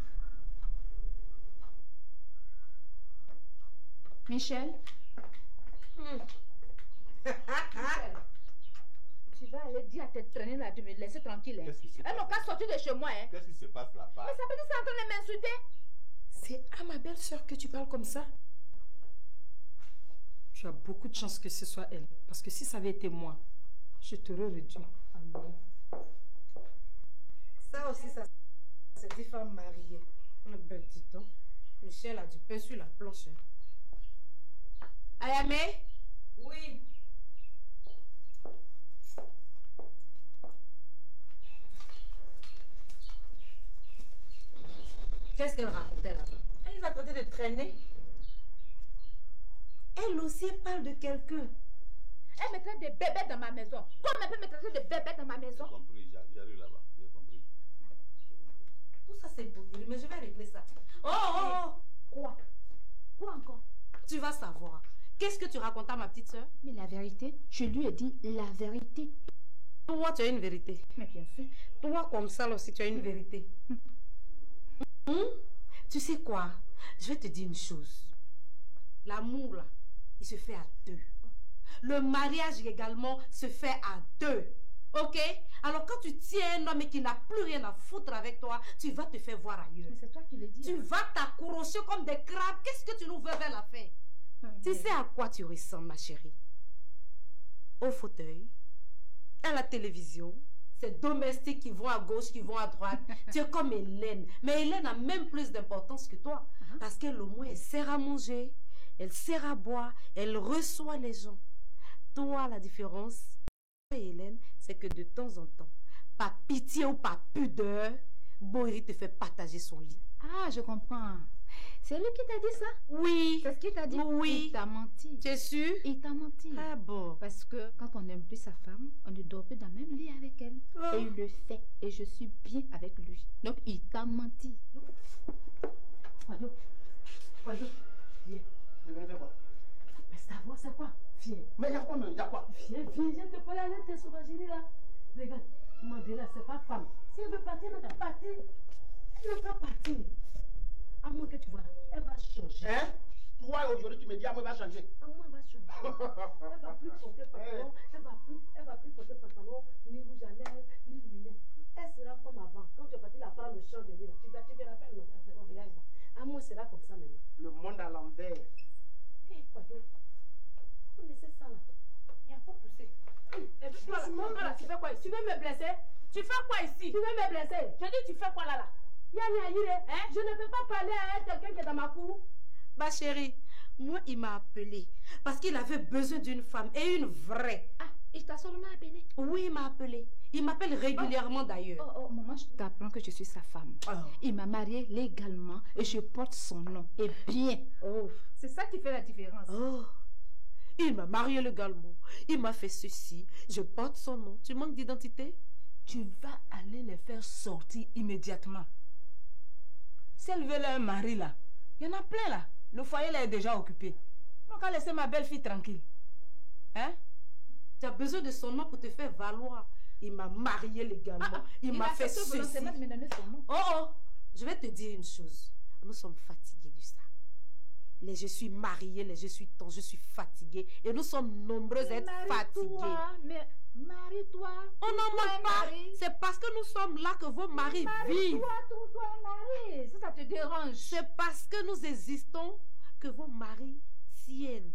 Michel? Michel, tu vas aller dire à tes traînés là de me laisser tranquille. Hein? Elles n'ont qu'à sortir de chez moi. Hein? Qu'est-ce qui se passe là-bas? Mais ça veut dire que c'est en train de m'insulter. C'est à ma belle-sœur que tu parles comme ça? Tu as beaucoup de chance que ce soit elle. Parce que si ça avait été moi, je t'aurais réduit. Ça aussi, ça c'est des femmes mariées. Ben, dis donc, Michel a du pain sur la planche. Ayame? Oui. Qu'est-ce qu'elle racontait là-bas? Elle va traiter de traîner. Elle aussi parle de quelqu'un. Elle me traite de bébé dans ma maison. Comment elle peut me traiter de bébé dans ma maison? J'ai compris, j'arrive là-bas. J'ai compris. Tout ça c'est bouillir, mais je vais régler ça. Oh! Quoi? Quoi encore? Tu vas savoir. Qu'est-ce que tu racontes à ma petite soeur? Mais la vérité, je lui ai dit la vérité. Toi, tu as une vérité. Mais bien sûr. Toi, comme ça, là aussi, tu as une vérité. Tu sais quoi? Je vais te dire une chose. L'amour, là, il se fait à deux. Le mariage également se fait à deux. Ok? Alors quand tu tiens un homme qui n'a plus rien à foutre avec toi, tu vas te faire voir ailleurs. Mais c'est toi qui le dis. Tu vas t'accrocher comme des crabes. Qu'est-ce que tu nous veux vers la fin? Tu sais à quoi tu ressembles, ma chérie? Au fauteuil, à la télévision, ces domestiques qui vont à gauche, qui vont à droite. Tu es comme Hélène. Mais Hélène a même plus d'importance que toi. Parce qu'elle, au moins, elle sert à manger, elle sert à boire, elle reçoit les gens. Toi, la différence, et Hélène, c'est que de temps en temps, par pitié ou par pudeur, Boiri te fait partager son lit. Ah, je comprends. C'est lui qui t'a dit ça? Oui. C'est ce qu'il t'a dit? Oui. Il t'a menti. Tu es sûr? Il t'a menti. Ah bon? Parce que quand on n'aime plus sa femme, on ne dort plus dans le même lit avec elle. Oh. Et il le fait. Et je suis bien avec lui. Donc il t'a menti. Viens. Je viens faire quoi? Mais savoir c'est quoi? Viens. Mais il y a quoi? Viens te parler à l'intérieur sauvagerie là. Regarde, Mandela, c'est pas femme. Si elle veut partir, elle va partir. Elle va partir. À moins que tu vois, elle va changer. Hein? Toi, aujourd'hui, tu me dis, à moi, elle va changer. À moi, elle va changer. Elle va plus porter pantalon. Elle va plus porter pantalon, ni rouge à lèvres, ni lunettes. Elle sera comme avant. Quand tu es parti la prendre le champ de vie, là. Tu te rappelles, non? Au village, là. À moi, sera comme ça maintenant. Le monde à l'envers. Hé, Quado, faut laisser ça là. Il n'y a pas poussé. Voilà, tu fais quoi ici? Tu veux me blesser? Tu fais quoi ici? Tu veux me blesser? Je dis, tu fais quoi là? Hein? Je ne peux pas parler à quelqu'un qui est dans ma cour. Ma chérie, moi, il m'a appelé parce qu'il avait besoin d'une femme et une vraie. Ah, il t'a seulement appelé? Oui, il m'a appelé. Il m'appelle régulièrement d'ailleurs. Oh, maman, je t'apprends que je suis sa femme. Oh. Il m'a mariée légalement et je porte son nom. Et bien. Oh. C'est ça qui fait la différence. Oh. Il m'a marié légalement. Il m'a fait ceci. Je porte son nom. Tu manques d'identité? Tu vas aller les faire sortir immédiatement. Si elle veut un mari là, il y en a plein là. Le foyer là est déjà occupé. Donc, à laisser ma belle-fille tranquille. Hein? Tu as besoin de son nom pour te faire valoir. Il m'a marié légalement. Il m'a fait ceci. Oh, je vais te dire une chose. Nous sommes fatigués de ça. Les je suis mariée, les je suis tant, je suis fatiguée. Et nous sommes nombreux à être fatigués. Mais marie-toi. On n'en manque pas. C'est parce que nous sommes là que vos maris vivent. Trouve-toi un mari. Ça te dérange. C'est parce que nous existons que vos maris tiennent.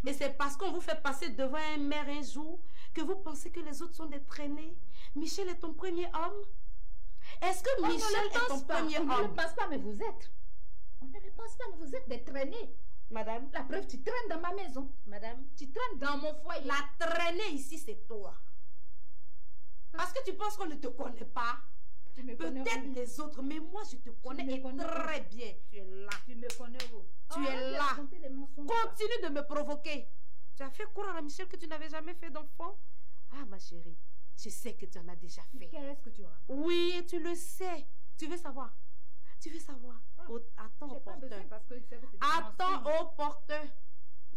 Et c'est parce qu'on vous fait passer devant un maire un jour que vous pensez que les autres sont des traînés. Michel est ton premier homme. Est-ce que Michel est ton premier homme? On ne le pense pas, mais vous êtes. On ne le pense pas, mais vous êtes des traînés. Madame. La preuve, tu traînes dans ma maison. Madame. Tu traînes dans mon foyer. La traînée ici, c'est toi. Parce que tu penses qu'on ne te connaît pas. Peut-être les autres, mais moi je te connais et très bien. Tu es là. Tu me connais où? Tu es là. Continue de me provoquer. Tu as fait croire à Michel que tu n'avais jamais fait d'enfant? Ah ma chérie, je sais que tu en as déjà fait. Qu'est-ce que tu racontes? Oui, tu le sais. Tu veux savoir? Tu veux savoir? Attends, opportun. Attends, opportun.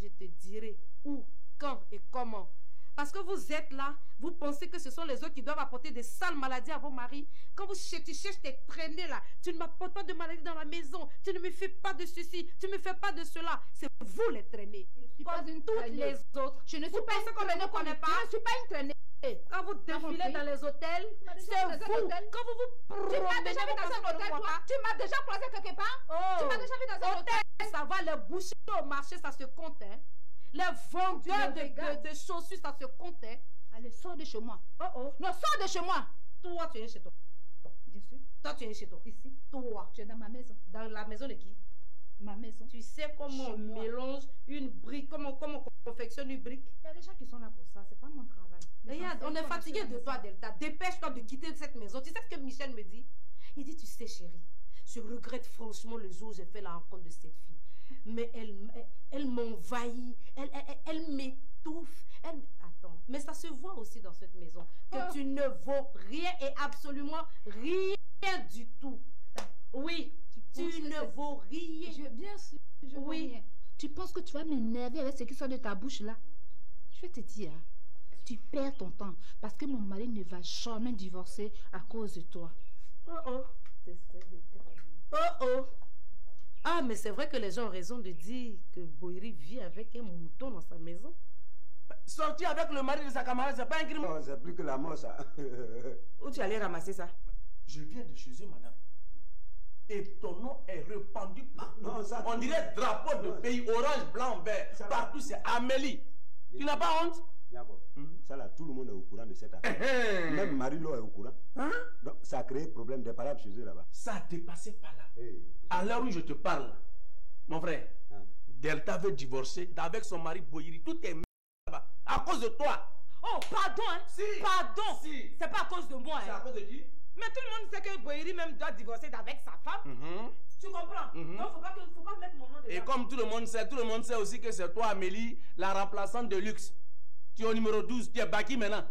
Je te dirai où, quand et comment. Parce que vous êtes là, vous pensez que ce sont les autres qui doivent apporter des sales maladies à vos maris. Quand tu cherches tes traînées là, tu ne m'apportes pas de maladies dans la maison. Tu ne me fais pas de ceci, tu ne me fais pas de cela. C'est vous les traînées. Je ne suis pas une toutes traînée. Les autres. Je ne suis pas une traînée. Je ne suis pas une traînée. Quand vous défilez dans les hôtels, c'est vous. Quand vous vous tu m'as déjà vu dans un hôtel, toi? Tu m'as déjà croisé quelque part? Tu m'as déjà vu dans un hôtel? Ça va, les bouchers au marché, ça se compte, hein. Les vendeurs de chaussures, ça se compte, hein. Allez, sors de chez moi. Non, sors de chez moi. Toi, tu es chez toi. Bien sûr. Toi, tu es chez toi. Ici. Toi. Tu es dans ma maison. Dans la maison de qui? Ma maison. Tu sais comment on mélange une brique, comment on confectionne une brique? Il y a des gens qui sont là pour ça, c'est pas mon travail. Regarde, on est fatigué de toi, Delta. Dépêche-toi de quitter cette maison. Tu sais ce que Michel me dit? Il dit, tu sais, chérie, je regrette franchement le jour où j'ai fait la rencontre de cette fille. Mais elle m'envahit, elle m'étouffe. Attends, mais ça se voit aussi dans cette maison que tu ne vaux rien et absolument rien du tout. Oui, tu ne vaux rien. Bien sûr, je vaux rien. Tu penses que tu vas m'énerver avec ce qui sort de ta bouche là? Je vais te dire, tu perds ton temps parce que mon mari ne va jamais divorcer à cause de toi. Ah, mais c'est vrai que les gens ont raison de dire que Boiri vit avec un mouton dans sa maison. Sortir avec le mari de sa camarade, c'est pas un crime. Non, c'est plus que la mort, ça. Où tu allais ramasser ça? Je viens de chez eux, madame. Et ton nom est répandu partout. Non, ça, on dirait drapeau de pays, orange, blanc, vert. Partout, c'est Amélie. Tu n'as pas honte? Ça là, tout le monde est au courant de cette affaire. Même Marie-Lo est au courant. Donc ça a créé problème des parables chez eux là-bas. Ça a dépassé par là. À l'heure où je te parle, mon frère, Delta veut divorcer avec son mari Boyiri. Tout est là-bas. À cause de toi. Oh, pardon, hein? Si. Pardon. Si. C'est pas à cause de moi, hein? C'est à cause de qui? Mais tout le monde sait que Boyiri même doit divorcer avec sa femme. Tu comprends? Donc faut pas mettre mon nom dedans. Et comme tout le monde sait aussi que c'est toi, Amélie, la remplaçante de luxe. Tu es au numéro 12, tu es Baki maintenant.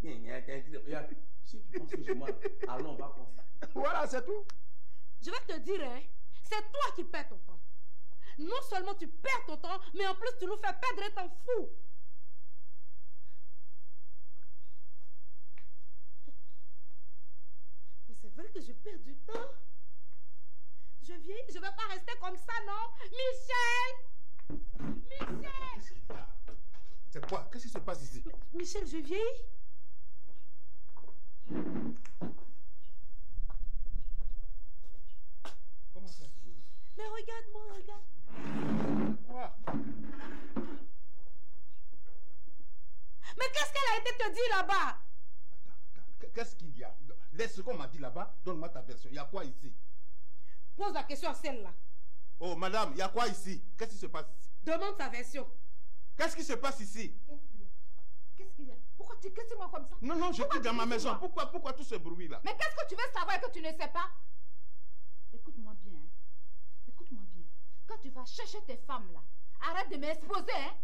Si tu penses que je m'en... allons, on va constater. Voilà, c'est tout. Je vais te dire, hein, c'est toi qui perds ton temps. Non seulement tu perds ton temps, mais en plus tu nous fais perdre ton fou. Mais c'est vrai que je perds du temps. Je viens, je ne vais pas rester comme ça, non? Michel! Michel! C'est quoi? Qu'est-ce qui se passe ici? Michel, je vieillis. Comment ça? Mais regarde-moi, regarde. Quoi? Mais qu'est-ce qu'elle a été te dire là-bas? Attends. Qu'est-ce qu'il y a? Laisse ce qu'on m'a dit là-bas. Donne-moi ta version. Il y a quoi ici? Pose la question à celle-là. Oh, madame, il y a quoi ici? Qu'est-ce qui se passe ici? Demande sa version. Qu'est-ce qui se passe ici? Qu'est-ce qu'il y a? Pourquoi tu questionnes-moi comme ça? Non, je suis dans ma maison. Pourquoi tout ce bruit-là? Mais qu'est-ce que tu veux savoir et que tu ne sais pas? Écoute-moi bien. Hein? Écoute-moi bien. Quand tu vas chercher tes femmes là, arrête de m'exposer. Hein?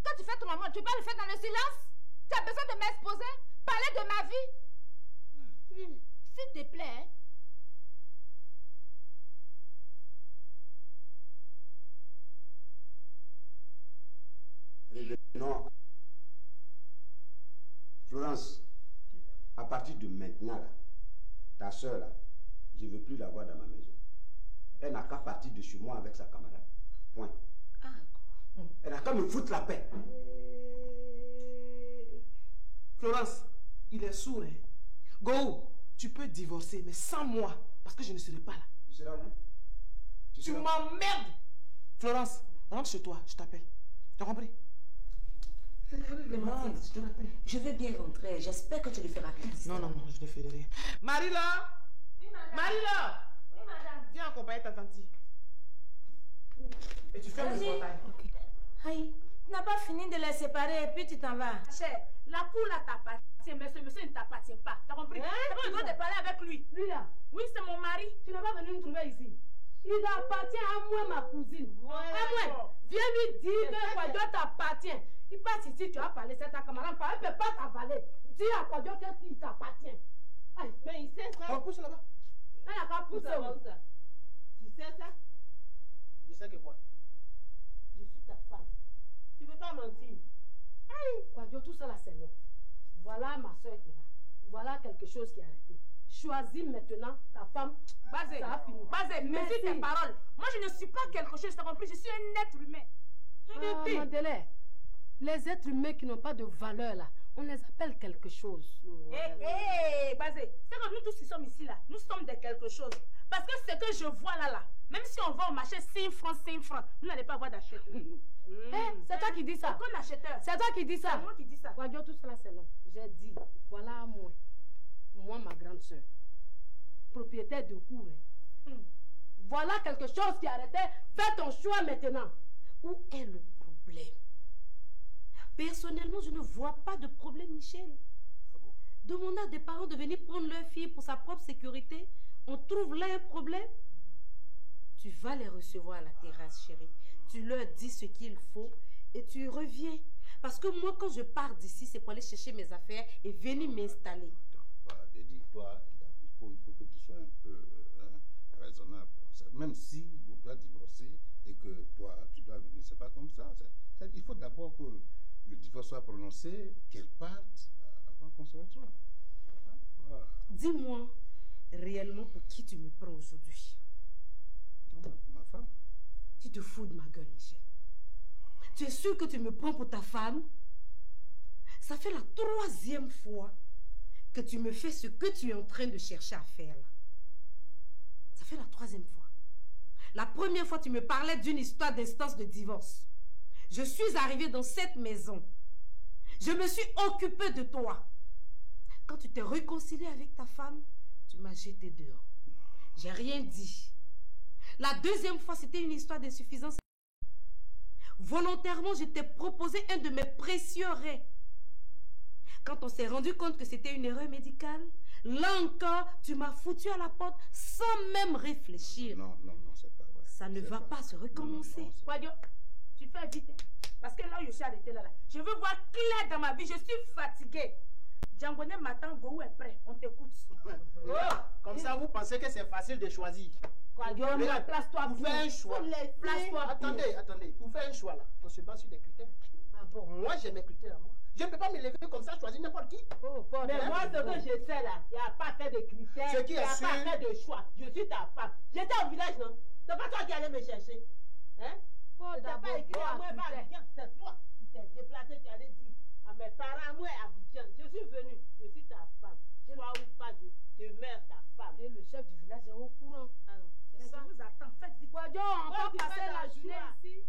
Quand tu fais ton amour, tu peux le faire dans le silence? Tu as besoin de m'exposer? Parler de ma vie? S'il te plaît. Hein? Non. Florence, à partir de maintenant, là, ta soeur, là, je ne veux plus la voir dans ma maison. Elle n'a qu'à partir de chez moi avec sa camarade. Point. Elle n'a qu'à me foutre la paix. Florence, il est sourd, hein? Go, tu peux divorcer, mais sans moi, parce que je ne serai pas là. Tu seras où? Tu m'emmerdes. Florence, rentre chez toi, je t'appelle. Tu as compris? Clémentine, je te rappelle. Je vais bien rentrer. J'espère que tu le feras plus. Non, je ne fais rien. Marie-là! Oui, madame. Marie-là! Oui, madame. Viens accompagner ta tante. Et tu fermes le portail. Ok. Aïe, tu n'as pas fini de les séparer et puis tu t'en vas. Cher, la cour là t'appartient, mais ce monsieur ne t'appartient pas. T'as compris? C'est bon, je dois te parler avec lui. Lui là? Oui, c'est mon mari. Tu n'es pas venu me trouver ici. Il appartient à moi, ma cousine. À moi. Viens lui dire que Kwadjo t'appartient. Il passe ici, tu as parlé, c'est ta camarade. Elle ne peut pas t'avaler. Dis à Kwadjo qu'il t'appartient. Aïe, mais il sait ça. On pousse là-bas. Elle n'a qu'à pousser. Tu sais ça? Je sais que quoi? Je suis ta femme. Tu ne peux pas mentir. Aïe, Kwadjo, tout ça là, c'est long. Voilà ma soeur qui est là. Voilà quelque chose qui est arrêté. Choisis maintenant ta femme. Basé, ça a fini. Basé, merci tes paroles. Moi, je ne suis pas quelque chose, tu as compris? Je suis un être humain. Madeleine, les êtres humains qui n'ont pas de valeur là, on les appelle quelque chose. Basé, c'est que nous tous qui sommes ici là, nous sommes de quelque chose. Parce que ce que je vois là, même si on va au marché 5 francs, vous n'allez pas avoir d'acheteur. C'est toi qui dis ça. Aucun acheteur. C'est toi qui dis ça. C'est moi qui dis ça. Kwadjo, tout cela c'est long. J'ai dit, voilà à moi. Moi, ma grande soeur, propriétaire de cour. Voilà quelque chose qui arrêtait. Fais ton choix maintenant. Où est le problème? Personnellement, je ne vois pas de problème, Michel. Demande à des parents de venir prendre leur fille pour sa propre sécurité. On trouve là un problème. Tu vas les recevoir à la terrasse, chérie. Tu leur dis ce qu'il faut et tu reviens. Parce que moi, quand je pars d'ici, c'est pour aller chercher mes affaires et venir m'installer. Dédi, toi, il faut que tu sois un peu raisonnable. Même si on doit divorcer et que toi, tu dois venir, c'est pas comme ça. Il faut d'abord que le divorce soit prononcé, qu'elle parte avant qu'on se retrouve. Voilà. Dis-moi réellement pour qui tu me prends aujourd'hui. Ma femme. Tu te fous de ma gueule, Michel. Tu es sûr que tu me prends pour ta femme? Ça fait la 3e fois que tu me fais ce que tu es en train de chercher à faire là. Ça fait la 3e fois. La première fois, tu me parlais d'une histoire d'instance de divorce. Je suis arrivée dans cette maison. Je me suis occupée de toi. Quand tu t'es réconcilié avec ta femme, tu m'as jeté dehors. J'ai rien dit. La 2e fois, c'était une histoire d'insuffisance. Volontairement, je t'ai proposé un de mes précieux reins. Quand on s'est rendu compte que c'était une erreur médicale, là encore, tu m'as foutu à la porte sans même réfléchir. Non, c'est pas vrai. Ça ne va pas se recommencer. Kwadjo, tu fais vite. Parce que là où je suis arrêtée là, je veux voir clair dans ma vie. Je suis fatiguée. Djangoné m'attend, Gou est prêt. On t'écoute. Comme ça, vous pensez que c'est facile de choisir. Kwadjo, place-toi. Vous faites un choix. Place-toi. Attendez. Vous faites un choix là. On se base sur des critères. Ah bon? Moi, j'ai mes critères à moi. Je ne peux pas me lever comme ça, choisir n'importe qui. Mais moi, ce que je sais là, il n'y a pas fait de critères, il n'y a pas fait de choix. Je suis ta femme. J'étais au village, non? C'est pas toi qui allais me chercher. Hein? Tu n'as pas écrit à moi, Abidjan, c'est toi. Tu t'es déplacé, tu allais dire à mes parents, à moi, Abidjan. Je suis venu, je suis ta femme. Soit ou pas, je demeure ta femme. Et le chef du village est au courant. Alors, c'est ça. Je vous attends, faites vite. Kwadjo, on va passer la journée ici.